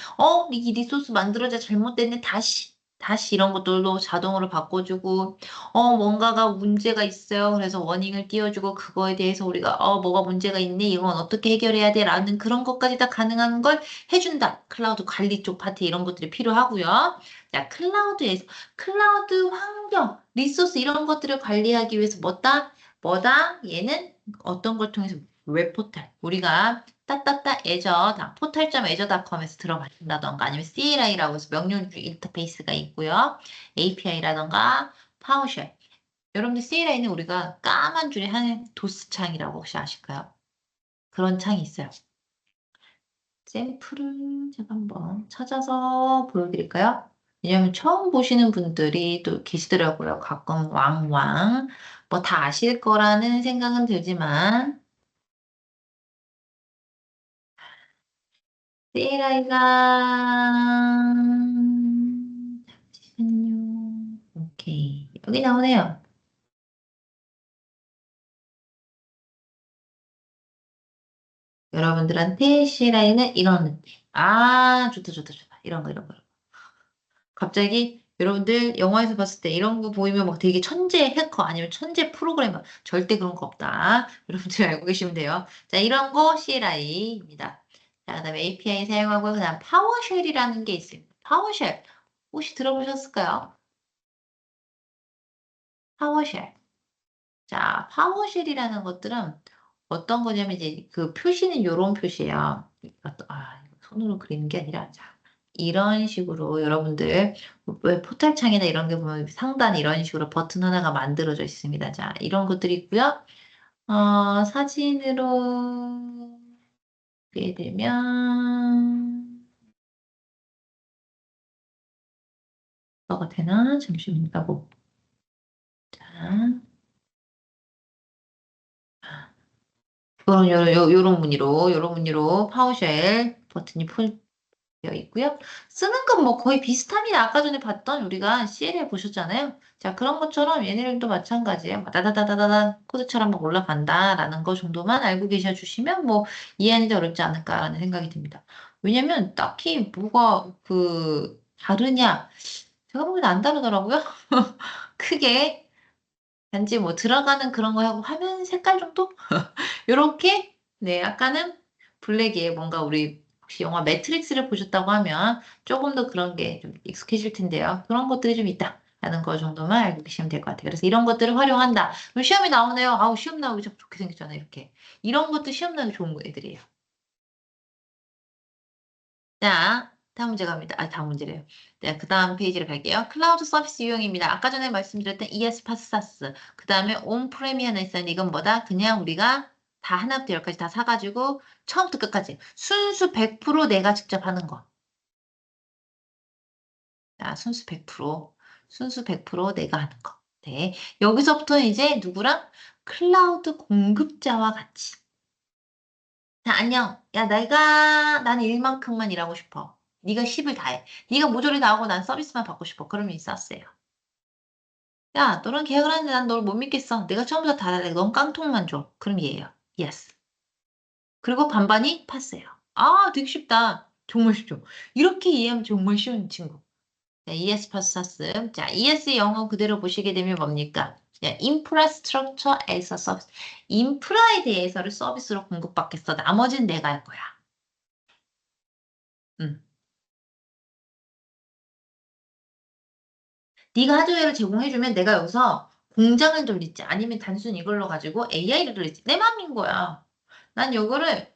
이 리소스 만들어져 잘못됐네 다시 다시 이런 것들도 자동으로 바꿔주고, 뭔가가 문제가 있어요. 그래서 워닝을 띄워주고, 그거에 대해서 우리가, 뭐가 문제가 있니? 이건 어떻게 해결해야 돼? 라는 그런 것까지 다 가능한 걸 해준다. 클라우드 관리 쪽 파트 이런 것들이 필요하고요. 자, 클라우드 환경, 리소스 이런 것들을 관리하기 위해서 뭐다? 얘는 어떤 걸 통해서 웹 포탈. 우리가 따따따 애저, 포털.azure.com에서 들어가신다던가 아니면 CLI라고 해서 명령 인터페이스가 있고요. API라던가 파워쉘. 여러분들 CLI는 우리가 까만 줄에 한 도스 창이라고 혹시 아실까요? 그런 창이 있어요. 샘플을 제가 한번 찾아서 보여드릴까요? 왜냐면 처음 보시는 분들이 또 계시더라고요. 가끔 왕왕. 뭐 다 아실 거라는 생각은 들지만 CLI가 잠시만요. 오케이. 여기 나오네요. 여러분들한테 CLI는 이런 느낌. 아, 좋다, 좋다, 좋다. 이런 거. 갑자기 여러분들 영화에서 봤을 때 이런 거 보이면 막 되게 천재 해커 아니면 천재 프로그래머. 절대 그런 거 없다. 여러분들 알고 계시면 돼요. 자, 이런 거 CLI입니다. 자, 그다음에 API 사용하고 그다음 파워쉘이라는 게 있습니다. 파워쉘. 혹시 들어보셨을까요? 파워쉘. 자, 파워쉘이라는 것들은 어떤 거냐면 이제 그 표시는 요런 표시예요. 이거 손으로 그리는 게 아니라 자, 이런 식으로 여러분들 왜 포털창이나 이런 게 보면 상단 이런 식으로 버튼 하나가 만들어져 있습니다. 자, 이런 것들이 있고요. 사진으로 보게 되면 뭐가 되나? 잠시만요. 자, 요런 무늬로 파워쉘 버튼이 되어 있고요. 쓰는 건 뭐 거의 비슷합니다. 아까 전에 봤던 우리가 CL에 보셨잖아요. 자, 그런 것처럼 얘네들도 마찬가지예요. 막 다다다다다다 코드처럼 막 올라간다라는 거 정도만 알고 계셔 주시면 뭐 이해하는 데 어렵지 않을까라는 생각이 듭니다. 왜냐면 딱히 뭐가 다르냐? 제가 보기엔 안 다르더라고요. 크게 단지 뭐 들어가는 그런 거하고 화면 색깔 정도? 요렇게 네, 약간은 블랙에 뭔가 우리 혹시 영화 매트릭스를 보셨다고 하면 조금 더 그런 게 좀 익숙해질 텐데요. 그런 것들이 좀 있다. 라는 거 정도만 알고 계시면 될 것 같아요. 그래서 이런 것들을 활용한다. 그럼 시험이 나오네요. 아우, 시험 나오기 참 좋게 생겼잖아요. 이렇게. 이런 것도 시험 나오기 좋은 애들이에요. 자, 다음 문제 갑니다. 다음 문제래요. 네, 그 다음 페이지로 갈게요. 클라우드 서비스 유형입니다. 아까 전에 말씀드렸던 ES 파스, 그 다음에 온프레미 하나 있었는데 이건 뭐다? 그냥 우리가 다 하나부터 열까지 다 사가지고 처음부터 끝까지 순수 100% 내가 직접 하는 거. 자, 순수 100% 내가 하는 거. 네. 여기서부터 이제 누구랑? 클라우드 공급자와 같이. 자, 안녕. 야, 나는 일만큼만 일하고 싶어. 네가 10을 다 해. 네가 모조리 다 하고 난 서비스만 받고 싶어. 그러면 이 쌌어요. 야, 너랑 계약을 하는데 난 널 못 믿겠어. 내가 처음부터 다 해. 넌 깡통만 줘. 그럼 얘예요. 예스. 그리고 반반이 파스예요. 아, 되게 쉽다. 정말 쉽죠? 이렇게 이해하면 정말 쉬운 친구. 자, ES 파스 사스. 자, ES 영어 그대로 보시게 되면 뭡니까? 자, Infrastructure as a Service. 인프라에 대해서를 서비스로 공급받겠어. 나머지는 내가 할 거야. 음. 네가 하드웨어를 제공해주면 내가 여기서 공장을 돌릴지 아니면 단순히 이걸로 가지고 AI를 돌릴지 내 맘인 거야. 난 이거를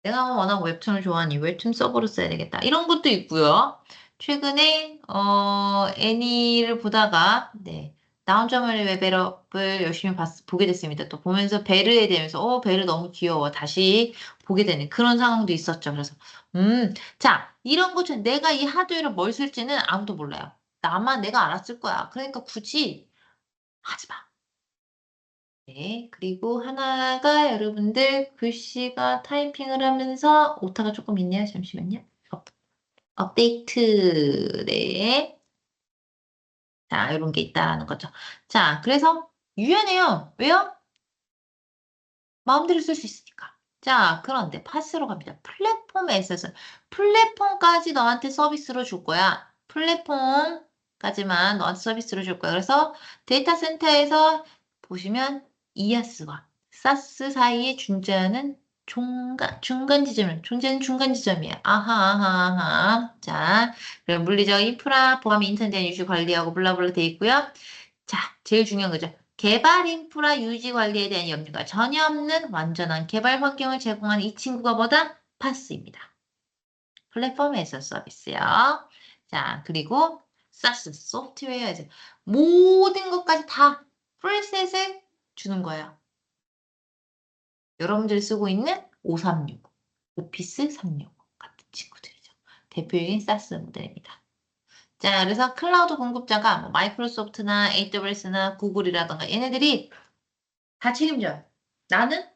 내가 워낙 웹툰을 좋아하니 웹툰 서버로 써야 되겠다. 이런 것도 있고요. 최근에 애니를 보다가 네. 나 혼자만의 웹앱을 열심히 보게 됐습니다. 또 보면서 베르에 대해서 베르 너무 귀여워. 다시 보게 되는 그런 상황도 있었죠. 그래서 자, 이런 것처럼 내가 이 하드웨어를 뭘 쓸지는 아무도 몰라요. 나만 내가 알았을 거야. 그러니까 굳이 하지 마. 네. 그리고 하나가 여러분들 글씨가 타이핑을 하면서 오타가 조금 있네요. 잠시만요. 업데이트. 네. 자, 이런 게 있다라는 거죠. 자, 그래서 유연해요. 왜요? 마음대로 쓸 수 있으니까. 자, 그런데 파스로 갑니다. 플랫폼에 있어서 플랫폼까지 너한테 서비스로 줄 거야. 플랫폼까지만 너한테 서비스를 줄 거야. 그래서 데이터 센터에서 보시면 이아스와 사스 사이에 존재하는 중간 지점을 존재하는 중간 지점이야. 아하, 아하, 아하. 자, 그럼 물리적 인프라 포함 인터넷 유지 관리하고 블라블라 돼 있고요. 자, 제일 중요한 거죠. 개발 인프라 유지 관리에 대한 염려가 전혀 없는 완전한 개발 환경을 제공하는 이 친구가 뭐다? 파스입니다. 플랫폼 에서 서비스요. 자, 그리고 사스 소프트웨어에서 모든 것까지 다 프리셋을 주는 거예요. 여러분들이 쓰고 있는 536, 오피스 365 같은 친구들이죠. 대표적인 사스 모델입니다. 자, 그래서 클라우드 공급자가 뭐 마이크로소프트나 AWS나 구글이라던가 얘네들이 다 책임져요. 나는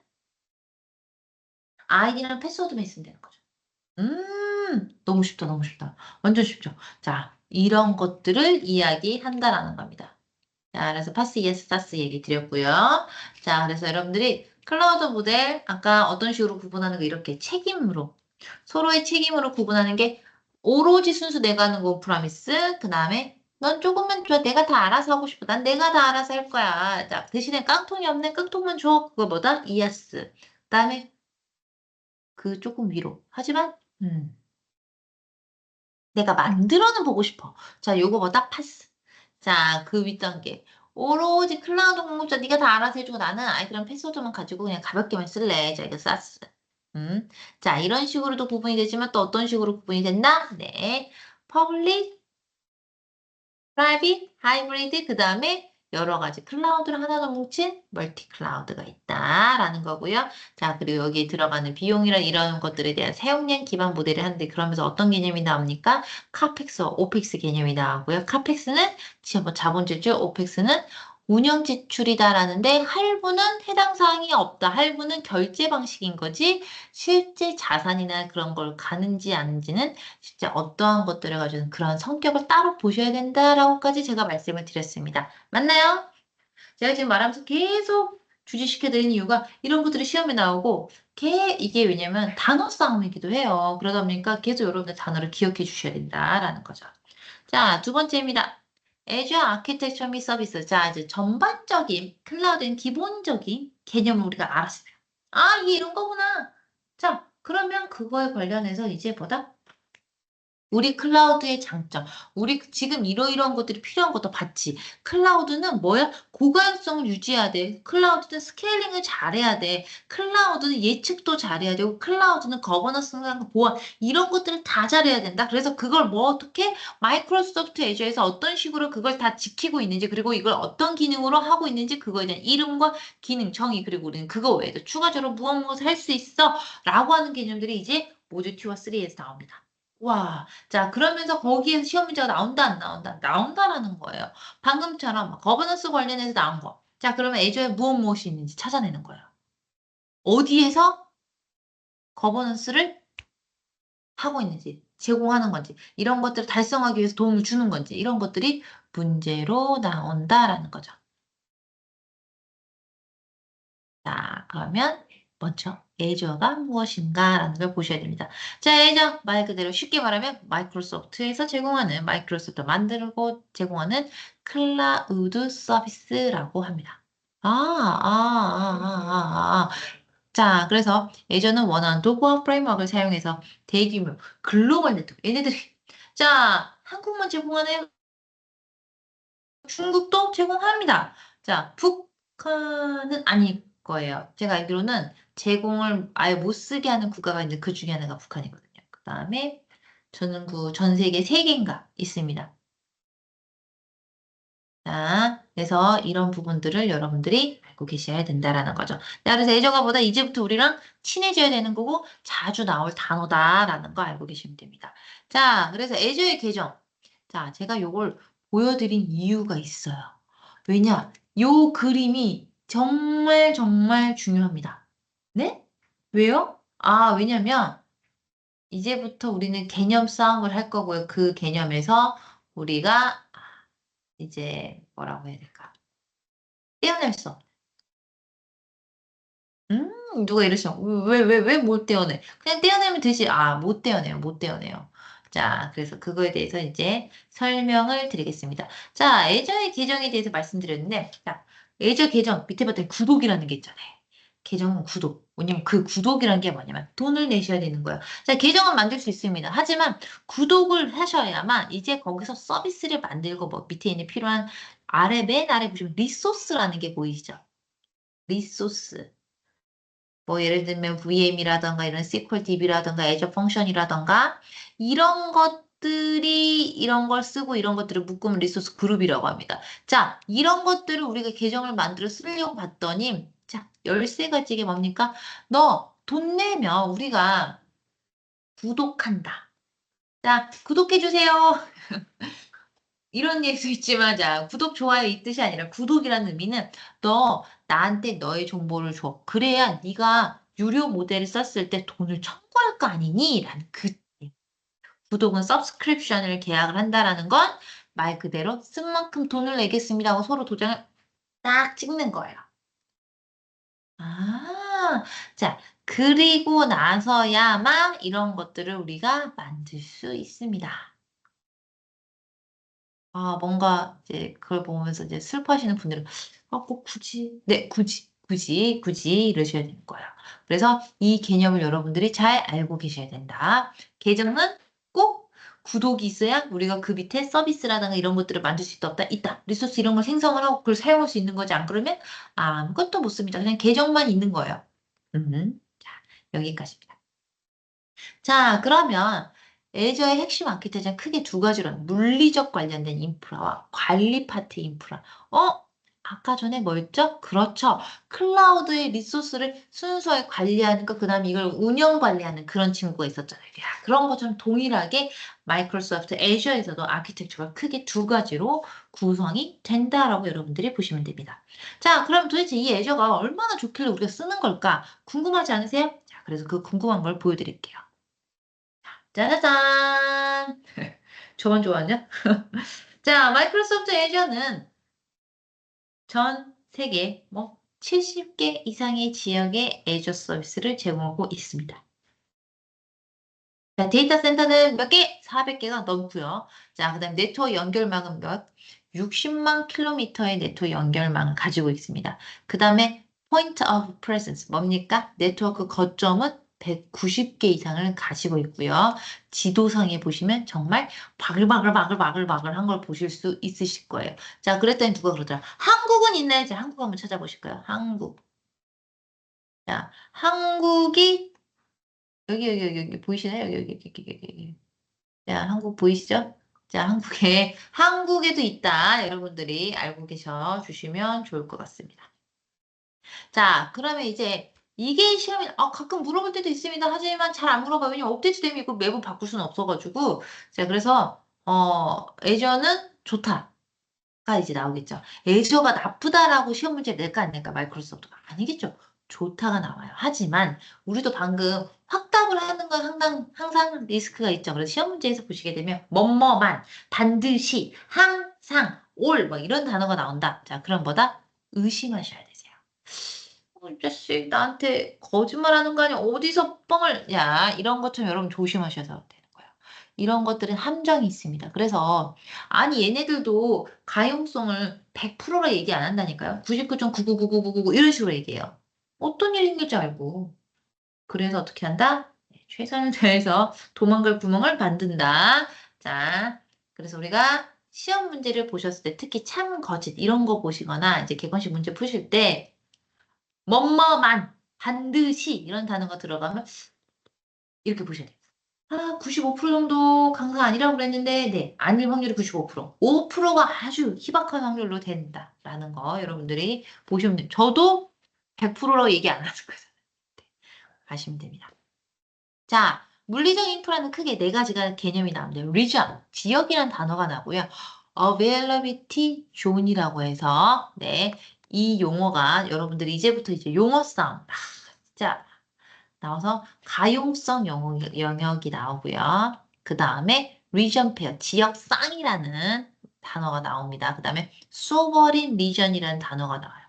아이디랑 패스워드만 있으면 되는 거죠. 너무 쉽다, 너무 쉽다. 완전 쉽죠. 자, 이런 것들을 이야기한다라는 겁니다. 자, 그래서 파스, 예스, 사스 얘기 드렸고요. 자, 그래서 여러분들이 클라우드 모델, 아까 어떤 식으로 구분하는 거 이렇게 책임으로, 서로의 책임으로 구분하는 게 오로지 순수 내가 하는 거 오프라미스, 그 다음에 넌 조금만 줘. 내가 다 알아서 하고 싶어. 난 내가 다 알아서 할 거야. 자, 대신에 깡통이 없네. 깡통만 줘. 그거 뭐다? 이아스. 그 다음에 그 조금 위로. 하지만, 내가 만들어는 보고 싶어. 자, 요거 뭐다? 파스. 자, 그 윗단계. 오로지 클라우드 공급자 네가 다 알아서 해주고 나는 아이들은 패스워드만 가지고 그냥 가볍게만 쓸래. 자, 이거 사스. 자, 이런 식으로도 구분이 되지만 또 어떤 식으로 구분이 된다? 네. 퍼블릭, 프라이빗, 하이브리드, 그 다음에 여러 가지 클라우드를 하나로 뭉친 멀티 클라우드가 있다라는 거고요. 자, 그리고 여기에 들어가는 비용이나 이런 것들에 대한 사용량 기반 모델을 하는데 그러면서 어떤 개념이 나옵니까? 카펙스, 오펙스 개념이 나오고요. 카펙스는 자본 지출, 오펙스는 운영 지출이다라는데 할부는 해당 사항이 없다. 할부는 결제 방식인 거지 실제 자산이나 그런 걸 가는지 아닌지는 진짜 어떠한 것들을 가지고 그런 성격을 따로 보셔야 된다라고까지 제가 말씀을 드렸습니다. 맞나요? 제가 지금 말하면서 계속 주지시켜 드리는 이유가 이런 것들이 시험에 나오고 이게 왜냐면 단어 싸움이기도 해요. 그러다 보니까 계속 여러분들 단어를 기억해 주셔야 된다라는 거죠. 자, 두 번째입니다. Azure 아키텍처 및 서비스. 자, 이제 전반적인 클라우드의 기본적인 개념을 우리가 알았어요. 아, 이게 이런 거구나. 자, 그러면 그거에 관련해서 이제 뭐다? 우리 클라우드의 장점. 우리 지금 이러이러한 것들이 필요한 것도 봤지. 클라우드는 뭐야? 고가성을 유지해야 돼. 클라우드는 스케일링을 잘해야 돼. 클라우드는 예측도 잘해야 되고, 클라우드는 거버넌스랑 보안, 이런 것들을 다 잘해야 된다. 그래서 그걸 뭐 어떻게 마이크로소프트 애저에서 어떤 식으로 그걸 다 지키고 있는지, 그리고 이걸 어떤 기능으로 하고 있는지, 그거에 대한 이름과 기능, 정의, 그리고 우리는 그거 외에도 추가적으로 무엇을 할 수 있어. 라고 하는 개념들이 이제 모듈 2와 3에서 나옵니다. 와, 자, 그러면서 거기에서 시험 문제가 나온다, 안 나온다? 나온다라는 거예요. 방금처럼 거버넌스 관련해서 나온 거. 자, 그러면 애저에 무엇이 있는지 찾아내는 거예요. 어디에서 거버넌스를 하고 있는지, 제공하는 건지, 이런 것들을 달성하기 위해서 도움을 주는 건지, 이런 것들이 문제로 나온다라는 거죠. 자, 그러면 먼저 애저가 무엇인가라는 걸 보셔야 됩니다. 자, 애저 말 그대로 쉽게 말하면 마이크로소프트에서 제공하는 마이크로소프트 만들고 제공하는 클라우드 서비스라고 합니다. 자, 그래서 애저는 원하는 도구와 프레임워크를 사용해서 대규모 글로벌 네트워크 얘네들이 자, 한국만 제공하는 중국도 제공합니다. 자, 북한은 아닐 거예요. 제가 알기로는 제공을 아예 못 쓰게 하는 국가가 있는데 그 중에 하나가 북한이거든요. 그 다음에 저는 전 세계 3개인가 있습니다. 자, 그래서 이런 부분들을 여러분들이 알고 계셔야 된다라는 거죠. 자, 그래서 애저가보다 이제부터 우리랑 친해져야 되는 거고 자주 나올 단어다라는 거 알고 계시면 됩니다. 자, 그래서 애저의 계정. 자, 제가 요걸 보여드린 이유가 있어요. 왜냐? 요 그림이 정말 정말 중요합니다. 네? 왜요? 아, 왜냐면 이제부터 우리는 개념 싸움을 할 거고요. 그 개념에서 우리가 이제 뭐라고 해야 될까? 떼어낼 수 없. 누가 이러시면 왜 못 떼어내? 그냥 떼어내면 되지. 아, 못 떼어내요. 못 떼어내요. 자, 그래서 그거에 대해서 이제 설명을 드리겠습니다. 자, 애저의 계정에 대해서 말씀드렸는데, 자, 애저 계정 밑에 봤더니 구독이라는 게 있잖아요. 계정은 구독. 왜냐면 그 구독이라는 게 뭐냐면 돈을 내셔야 되는 거예요. 자, 계정은 만들 수 있습니다. 하지만 구독을 하셔야만 이제 거기서 서비스를 만들고 뭐 밑에 있는 필요한 맨 아래 보시면 리소스라는 게 보이시죠? 리소스. 뭐 예를 들면 VM이라던가 이런 SQL DB라던가 애저 펑션이라던가 이런 것들이 이런 걸 쓰고 이런 것들을 묶으면 리소스 그룹이라고 합니다. 자, 이런 것들을 우리가 계정을 만들어 쓰려고 봤더니 자, 13가지가 뭡니까? 너 돈 내면 우리가 구독한다. 자, 구독해주세요. 이런 얘기도 있지만, 자, 구독, 좋아요 이 뜻이 아니라 구독이라는 의미는 너 나한테 너의 정보를 줘. 그래야 네가 유료 모델을 썼을 때 돈을 청구할 거 아니니? 라는 그 구독은 서브스크립션을 계약을 한다라는 건 말 그대로 쓴 만큼 돈을 내겠습니다 하고 서로 도장을 딱 찍는 거예요. 아, 자, 그리고 나서야만 이런 것들을 우리가 만들 수 있습니다. 아, 뭔가 이제 그걸 보면서 이제 슬퍼하시는 분들은 꼭 굳이, 네, 굳이 이러셔야 되는 거예요. 그래서 이 개념을 여러분들이 잘 알고 계셔야 된다. 계정은 꼭 구독이 있어야 우리가 그 밑에 서비스라든가 이런 것들을 만들 수 있다, 없다, 있다. 리소스 이런 걸 생성을 하고 그걸 사용할 수 있는 거지. 안 그러면 아무것도 못 씁니다. 그냥 계정만 있는 거예요. 자, 여기까지입니다. 자, 그러면 애저의 핵심 아키텍처는 크게 두 가지로 물리적 관련된 인프라와 관리 파트 인프라. 아까 전에 뭐였죠? 그렇죠. 클라우드의 리소스를 순수하게 관리하는 것, 그 다음에 이걸 운영 관리하는 그런 친구가 있었잖아요. 야, 그런 것처럼 동일하게 마이크로소프트 애저에서도 아키텍처가 크게 두 가지로 구성이 된다라고 여러분들이 보시면 됩니다. 자, 그럼 도대체 이 애저가 얼마나 좋길래 우리가 쓰는 걸까? 궁금하지 않으세요? 자, 그래서 그 궁금한 걸 보여드릴게요. 짜자잔! 저만 좋아하냐? 자, 마이크로소프트 애저는 전 세계 뭐 70개 이상의 지역의 애저 서비스를 제공하고 있습니다. 자, 데이터 센터는 몇 개? 400개가 넘고요. 자, 그다음 네트워크 연결망은 몇? 60만 킬로미터의 네트워크 연결망을 가지고 있습니다. 그다음에 point of presence 뭡니까? 네트워크 거점은 190개 이상을 가지고 있고요. 지도상에 보시면 정말 바글바글한 걸 보실 수 있으실 거예요. 자, 그랬더니 누가 그러더라. 한국은 있나요? 자, 한국 한번 찾아보실까요? 한국. 자, 한국이 여기 보이시나요? 여기. 자, 한국 보이시죠? 자, 한국에도 있다. 여러분들이 알고 계셔 주시면 좋을 것 같습니다. 자, 그러면 이제 이게 시험에 가끔 물어볼 때도 있습니다. 하지만 잘 안 물어봐요. 왜냐면 업데이트 되면 이거 매번 바꿀 수는 없어가지고. 자, 그래서 애저는 좋다가 이제 나오겠죠. 애저가 나쁘다라고 시험 문제 낼까 안 낼까? 마이크로소프트가 아니겠죠. 좋다가 나와요. 하지만 우리도 방금 확답을 하는 건 항상 리스크가 있죠. 그래서 시험 문제에서 보시게 되면 뭐뭐만, 반드시, 항상, 올, 뭐 이런 단어가 나온다. 자, 그럼 뭐다? 의심하셔야 되세요. 이 자식 나한테 거짓말하는 거 아니야? 어디서 뻥을 야 이런 것좀 여러분 조심하셔서 되는 거예요. 이런 것들은 함정이 있습니다. 그래서 아니 얘네들도 가용성을 100%로 얘기 안 한다니까요. 99.9999999 이런 식으로 얘기해요. 어떤 일인 줄 알고. 그래서 어떻게 한다? 네, 최선을 다해서 도망갈 구멍을 만든다. 자, 그래서 우리가 시험 문제를 보셨을 때 특히 참 거짓 이런 거 보시거나 이제 객관식 문제 푸실 때 뭐뭐만, 반드시 이런 단어가 들어가면 이렇게 보셔야 돼요. 95% 정도 강사 아니라고 그랬는데, 네, 아닐 확률이 95%. 5%가 아주 희박한 확률로 된다라는 거 여러분들이 보시면 돼요. 저도 100%라고 얘기 안 하는 거예요. 아시면 됩니다. 자, 물리적 인프라는 크게 네 가지가 개념이 나옵니다. region, 지역이란 단어가 나고요. availability zone이라고 해서, 네, 이 용어가 여러분들이 이제부터 이제 용어 싸움, 진짜 나와서 가용성 영역이 나오고요. 그 다음에 region pair, 지역상이라는 단어가 나옵니다. 그 다음에 sovereign region이라는 단어가 나와요.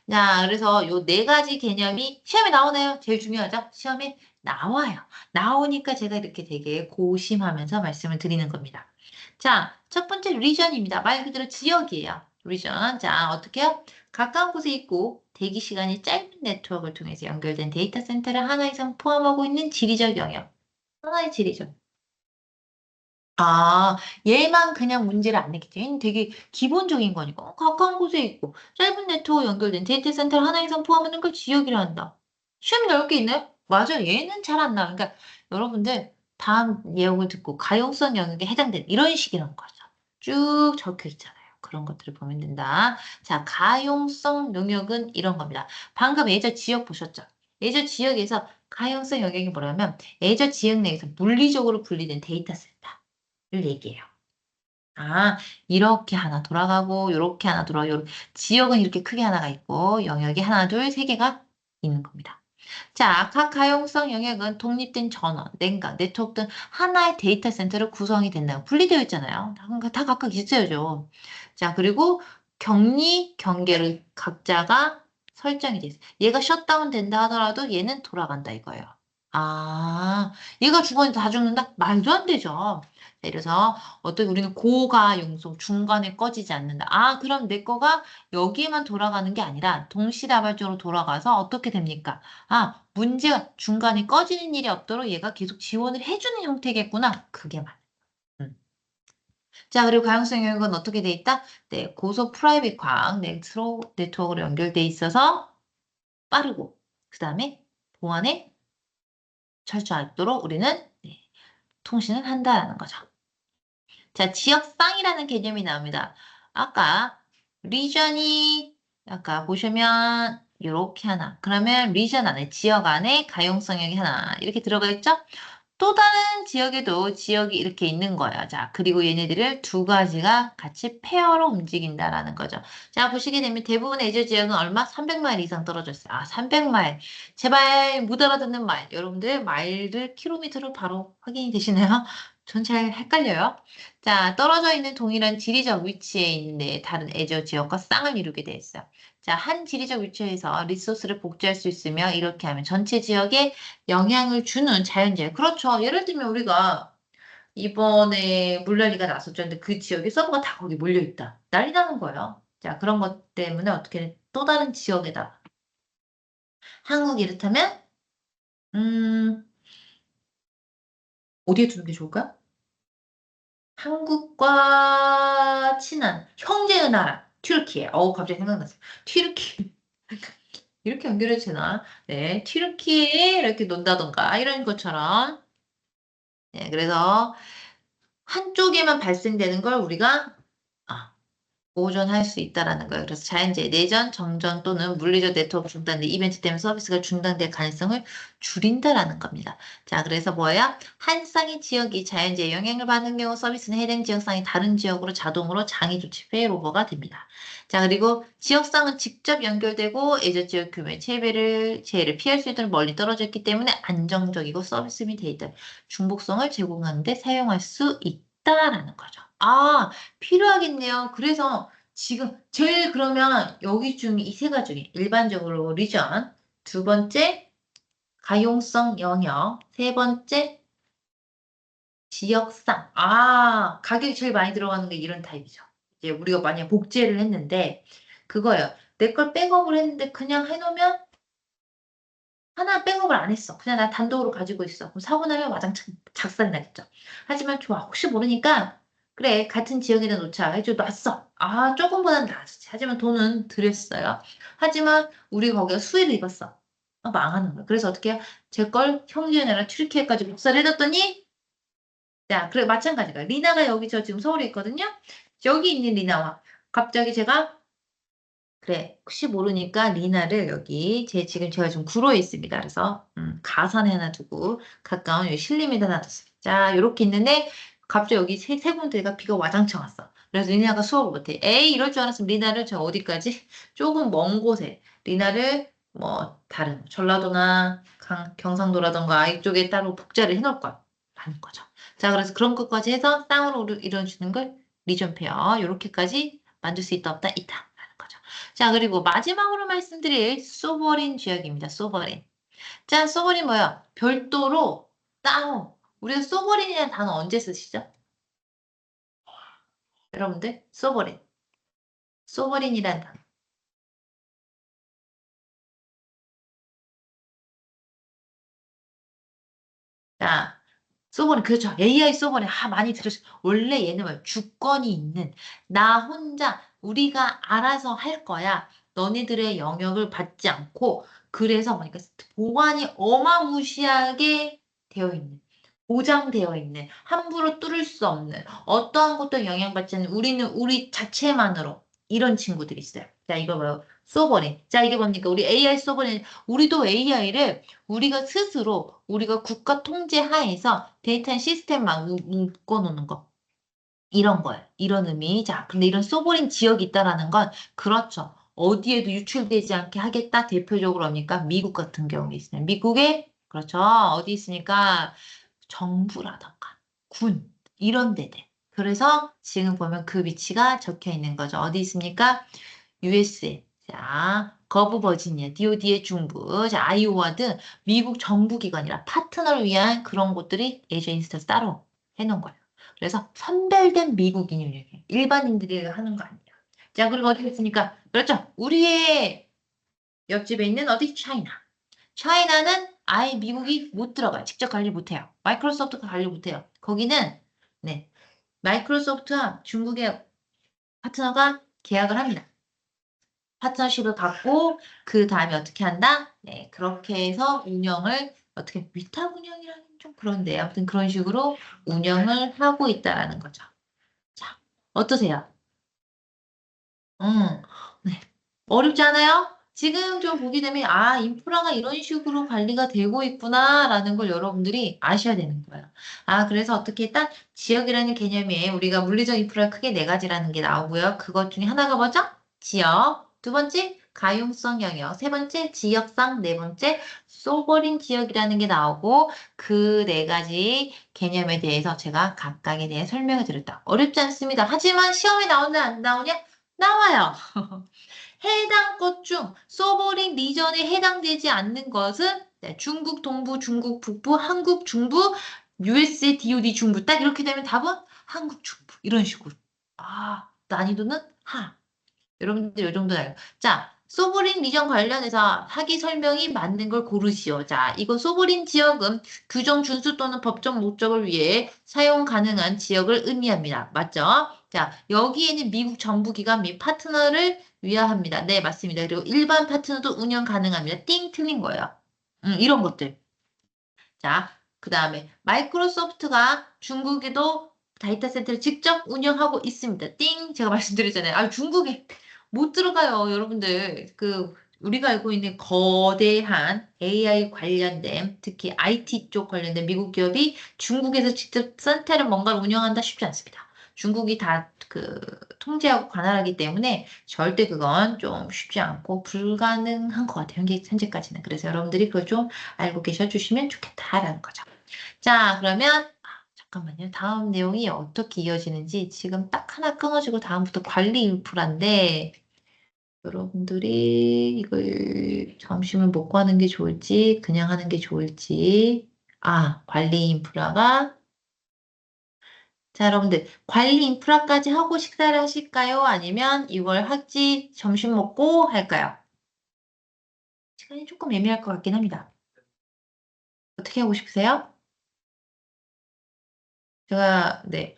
자, 그래서 요 네 가지 개념이 시험에 나오나요? 제일 중요하죠? 시험에 나와요. 나오니까 제가 이렇게 되게 고심하면서 말씀을 드리는 겁니다. 자, 첫 번째 리전입니다. 말 그대로 지역이에요. 리전. 자, 어떻게 해요? 가까운 곳에 있고 대기 시간이 짧은 네트워크를 통해서 연결된 데이터 센터를 하나 이상 포함하고 있는 지리적 영역. 하나의 지리적. 아, 얘만 그냥 문제를 안 냈겠죠. 얘는 되게 기본적인 거니까. 가까운 곳에 있고 짧은 네트워크 연결된 데이터 센터를 하나 이상 포함하는 걸 지역이라 한다. 시험이 10개 있나요? 맞아요. 얘는 잘 안 나와요. 그러니까 여러분들 다음 내용을 듣고 가용성 영역에 해당되는 이런 식이라는 거죠. 쭉 적혀 있잖아요. 그런 것들을 보면 된다. 자, 가용성 영역은 이런 겁니다. 방금 예저 지역 보셨죠? 예저 지역에서 가용성 영역이 뭐냐면 예저 지역 내에서 물리적으로 분리된 데이터 센터. 를 얘기해요. 아, 이렇게 하나 돌아가고, 요렇게 하나 돌아가고, 지역은 이렇게 크게 하나가 있고, 영역이 하나, 둘, 세 개가 있는 겁니다. 자, 각 가용성 영역은 독립된 전원, 냉각, 네트워크 등 하나의 데이터 센터로 구성이 된다고 분리되어 있잖아요. 다 각각 있어야죠. 자, 그리고 격리, 경계를 각자가 설정이 돼 있어요. 얘가 셧다운 된다 하더라도 얘는 돌아간다 이거예요. 아, 얘가 죽었는데 다 죽는다? 말도 안 되죠. 그래서 어떻게 우리는 고가용성 중간에 꺼지지 않는다. 아, 그럼 내 거가 여기에만 돌아가는 게 아니라 동시다발적으로 돌아가서 어떻게 됩니까? 아, 문제가 중간에 꺼지는 일이 없도록 얘가 계속 지원을 해주는 형태겠구나. 그게 맞. 음. 자, 그리고 가용성 영역은 어떻게 돼 있다? 네, 고속 프라이빗 광 네트워크로 연결돼 있어서 빠르고, 그 다음에 보안에 철저하도록 우리는 네, 통신을 한다라는 거죠. 자, 지역상이라는 개념이 나옵니다. 아까 리전이 아까 보시면 이렇게 하나. 그러면 리전 안에 지역 안에 가용성역이 하나 이렇게 들어가 있죠? 또 다른 지역에도 지역이 이렇게 있는 거예요. 자, 그리고 얘네들을 두 가지가 같이 페어로 움직인다라는 거죠. 자, 보시게 되면 대부분 애저 지역은 얼마? 300마일 이상 떨어져 있어요. 아, 300마일. 제발 못 알아듣는 말. 여러분들 마일을 킬로미터로 바로 확인이 되시나요? 전 잘 헷갈려요. 자, 떨어져 있는 동일한 지리적 위치에 있는 다른 애저 지역과 쌍을 이루게 돼 있어요. 자, 한 지리적 위치에서 리소스를 복제할 수 있으며 이렇게 하면 전체 지역에 영향을 주는 자연재해. 그렇죠. 예를 들면 우리가 이번에 물난리가 났었죠. 근데 그 지역에 서버가 다 거기 몰려있다. 난리 나는 거예요. 자, 그런 것 때문에 어떻게 또 다른 지역에다 한국 이렇다면 어디에 두는 게 좋을까? 한국과 친한 형제의 나라 튀르키예. 어우 갑자기 생각났어요. 튀르키 이렇게 연결해도 되나? 네, 튀르키예 이렇게 논다던가 이런 것처럼. 네, 그래서 한쪽에만 발생되는 걸 우리가 아, 보존할 수 있다라는 거예요. 그래서 자연재해, 내전, 정전 또는 물리적 네트워크 중단 등 이벤트 때문에 서비스가 중단될 가능성을 줄인다라는 겁니다. 자, 그래서 뭐야? 한 쌍의 지역이 자연재해 영향을 받는 경우 서비스는 해당 지역상이 다른 지역으로 자동으로 장애 조치 페일오버가 됩니다. 자, 그리고 지역상은 직접 연결되고 예전 지역 규모의 재해를 피할 수 있도록 멀리 떨어져 있기 때문에 안정적이고 서비스 및 데이터 중복성을 제공하는 데 사용할 수 있다라는 거죠. 아, 필요하겠네요. 그래서 지금 제일 그러면 여기 중에 이 세 가지 중에 일반적으로 리전, 두 번째 가용성 영역, 세 번째 지역상. 아, 가격이 제일 많이 들어가는 게 이런 타입이죠. 이제 우리가 만약 복제를 했는데 그거예요. 내 걸 백업을 했는데 그냥 해놓으면 하나 백업을 안 했어. 그냥 나 단독으로 가지고 있어. 그럼 사고 나면 와장창 작살이 나겠죠. 하지만 좋아. 혹시 모르니까 그래 같은 지역에다 놓자 해줘 놨어. 아 조금보다는 나아졌지. 하지만 돈은 들였어요. 하지만 우리 거기가 수혜를 입었어. 아, 망하는 거야. 그래서 어떻게 해요? 제 걸 형제나라 튀르키예까지 복사를 해뒀더니 자 그래 마찬가지가 리나가 여기 저 지금 서울에 있거든요. 여기 있는 리나와 갑자기 제가 그래, 혹시 모르니까 리나를 여기 지금 제가 좀 구로에 있습니다. 그래서 가산에 하나 두고 가까운 여기 신림에다 놔뒀습니다. 자, 이렇게 있는데 갑자기 여기 세 군데가 비가 와장창 왔어. 그래서 리나가 수업을 못해. 에이, 이럴 줄 알았으면 리나를 저 어디까지? 조금 먼 곳에 리나를 뭐 다른 전라도나 경상도라던가 이쪽에 따로 복자를 해놓을 거야. 라는 거죠. 자, 그래서 그런 것까지 해서 쌍으로 이루어지는 걸 리전 페어 이렇게까지 만들 수 있다 없다 있다. 라는 거죠. 자, 그리고 마지막으로 말씀드릴 소버린 지역입니다. 소버린. 자, 소버린 뭐야? 별도로 따로. 우리가 소버린이라는 단어 언제 쓰시죠? 여러분들, 소버린. 소버린이라는 단어. 자, 소버린, 그렇죠. AI 소버린. 아, 많이 들으셨. 원래 얘는 뭐야? 주권이 있는, 나 혼자, 우리가 알아서 할 거야. 너네들의 영역을 받지 않고, 그래서 뭐니까 보안이 어마무시하게 되어 있는, 보장되어 있는, 함부로 뚫을 수 없는, 어떠한 것도 영향받지 않는, 우리는 우리 자체만으로 이런 친구들이 있어요. 자, 이거 뭐요? 소버린. 자, 이게 뭡니까? 우리 AI 소버린. 우리도 AI를 우리가 스스로 우리가 국가 통제 하에서 데이터 시스템만 묶어놓는 거. 이런 거예요. 이런 의미. 자, 근데 이런 소버린 지역이 있다라는 건 그렇죠. 어디에도 유출되지 않게 하겠다. 대표적으로 뭡니까? 미국 같은 경우에 있어요. 미국에 그렇죠. 어디 있으니까 정부라던가 군 이런 데들. 그래서 지금 보면 그 위치가 적혀 있는 거죠. 어디 있습니까? USA, 자, 거부 버지니아, DOD의 중부, 자, 아이오와 등 미국 정부기관이라 파트너를 위한 그런 곳들이 에이전시스트 따로 해놓은 거예요. 그래서 선별된 미국인이 이렇게 일반인들이 하는 거 아니에요. 자, 그리고 어디 있습니까? 그렇죠. 우리의 옆집에 있는 어디? 차이나. 차이나는 아예 미국이 못 들어가요. 직접 관리 못 해요. 마이크로소프트가 관리 못 해요. 거기는, 네, 마이크로소프트와 중국의 파트너가 계약을 합니다. 파트너십을 갖고 그 다음에 어떻게 한다? 네, 그렇게 해서 운영을 어떻게 위탁 운영이라는 좀 그런데 아무튼 그런 식으로 운영을 하고 있다라는 거죠. 자, 어떠세요? 음, 네. 어렵지 않아요? 지금 좀 보게 되면 아, 인프라가 이런 식으로 관리가 되고 있구나라는 걸 여러분들이 아셔야 되는 거예요. 아, 그래서 어떻게 일단 지역이라는 개념에 우리가 물리적 인프라 크게 네 가지라는 게 나오고요. 그것 중에 하나가 뭐죠? 지역. 두 번째, 가용성 영역. 세 번째, 지역상. 네 번째, 소버린 지역이라는 게 나오고 그 네 가지 개념에 대해서 제가 각각에 대해 설명을 드렸다. 어렵지 않습니다. 하지만 시험에 나오냐 안 나오냐? 나와요. 해당 것 중 소버린 리전에 해당되지 않는 것은 네, 중국 동부, 중국 북부, 한국 중부, USA DOD 중부 딱 이렇게 되면 답은 한국 중부 이런 식으로. 아, 난이도는 하. 여러분들 이 정도 나요. 자, 소버린 리전 관련해서 하기 설명이 맞는 걸 고르시오. 자, 이거 소버린 지역은 규정 준수 또는 법적 목적을 위해 사용 가능한 지역을 의미합니다. 맞죠? 자, 여기에는 미국 정부기관 및 파트너를 위하합니다. 네, 맞습니다. 그리고 일반 파트너도 운영 가능합니다. 띵 틀린 거예요. 이런 것들. 자, 그 다음에 마이크로소프트가 중국에도 데이터 센터를 직접 운영하고 있습니다. 띵! 제가 말씀드렸잖아요. 아, 중국에 못 들어가요, 여러분들. 우리가 알고 있는 거대한 AI 관련된, 특히 IT 쪽 관련된 미국 기업이 중국에서 직접 센터를 뭔가를 운영한다 쉽지 않습니다. 중국이 다 통제하고 관할하기 때문에 절대 그건 좀 쉽지 않고 불가능한 것 같아요. 현재까지는. 그래서 여러분들이 그걸 좀 알고 계셔 주시면 좋겠다라는 거죠. 자, 그러면 잠깐만요. 다음 내용이 어떻게 이어지는지 지금 딱 하나 끊어지고 다음부터 관리 인프라인데 여러분들이 이걸 점심을 먹고 하는 게 좋을지 그냥 하는 게 좋을지 관리 인프라가 자, 여러분들 관리 인프라까지 하고 식사를 하실까요? 아니면 이걸 할지 점심 먹고 할까요? 시간이 조금 애매할 것 같긴 합니다. 어떻게 하고 싶으세요? 제가 네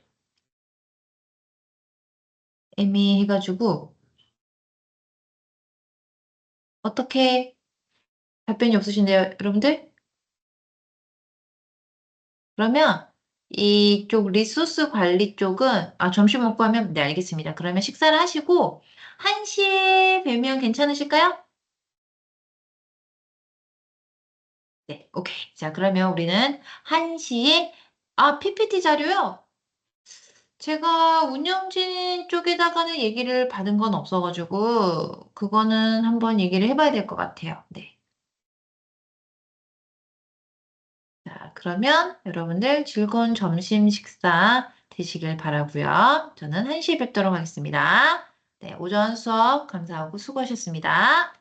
애매해가지고 어떻게 답변이 없으신데요, 여러분들? 그러면 이쪽 리소스 관리 쪽은 점심 먹고 하면 네 알겠습니다. 그러면 식사를 하시고 1시에 뵈면 괜찮으실까요? 네, 오케이. 자, 그러면 우리는 1시에 PPT 자료요. 제가 운영진 쪽에다가는 얘기를 받은 건 없어가지고 그거는 한번 얘기를 해봐야 될 것 같아요. 네. 자, 그러면 여러분들 즐거운 점심 식사 되시길 바라고요. 저는 1시에 뵙도록 하겠습니다. 네, 오전 수업 감사하고 수고하셨습니다.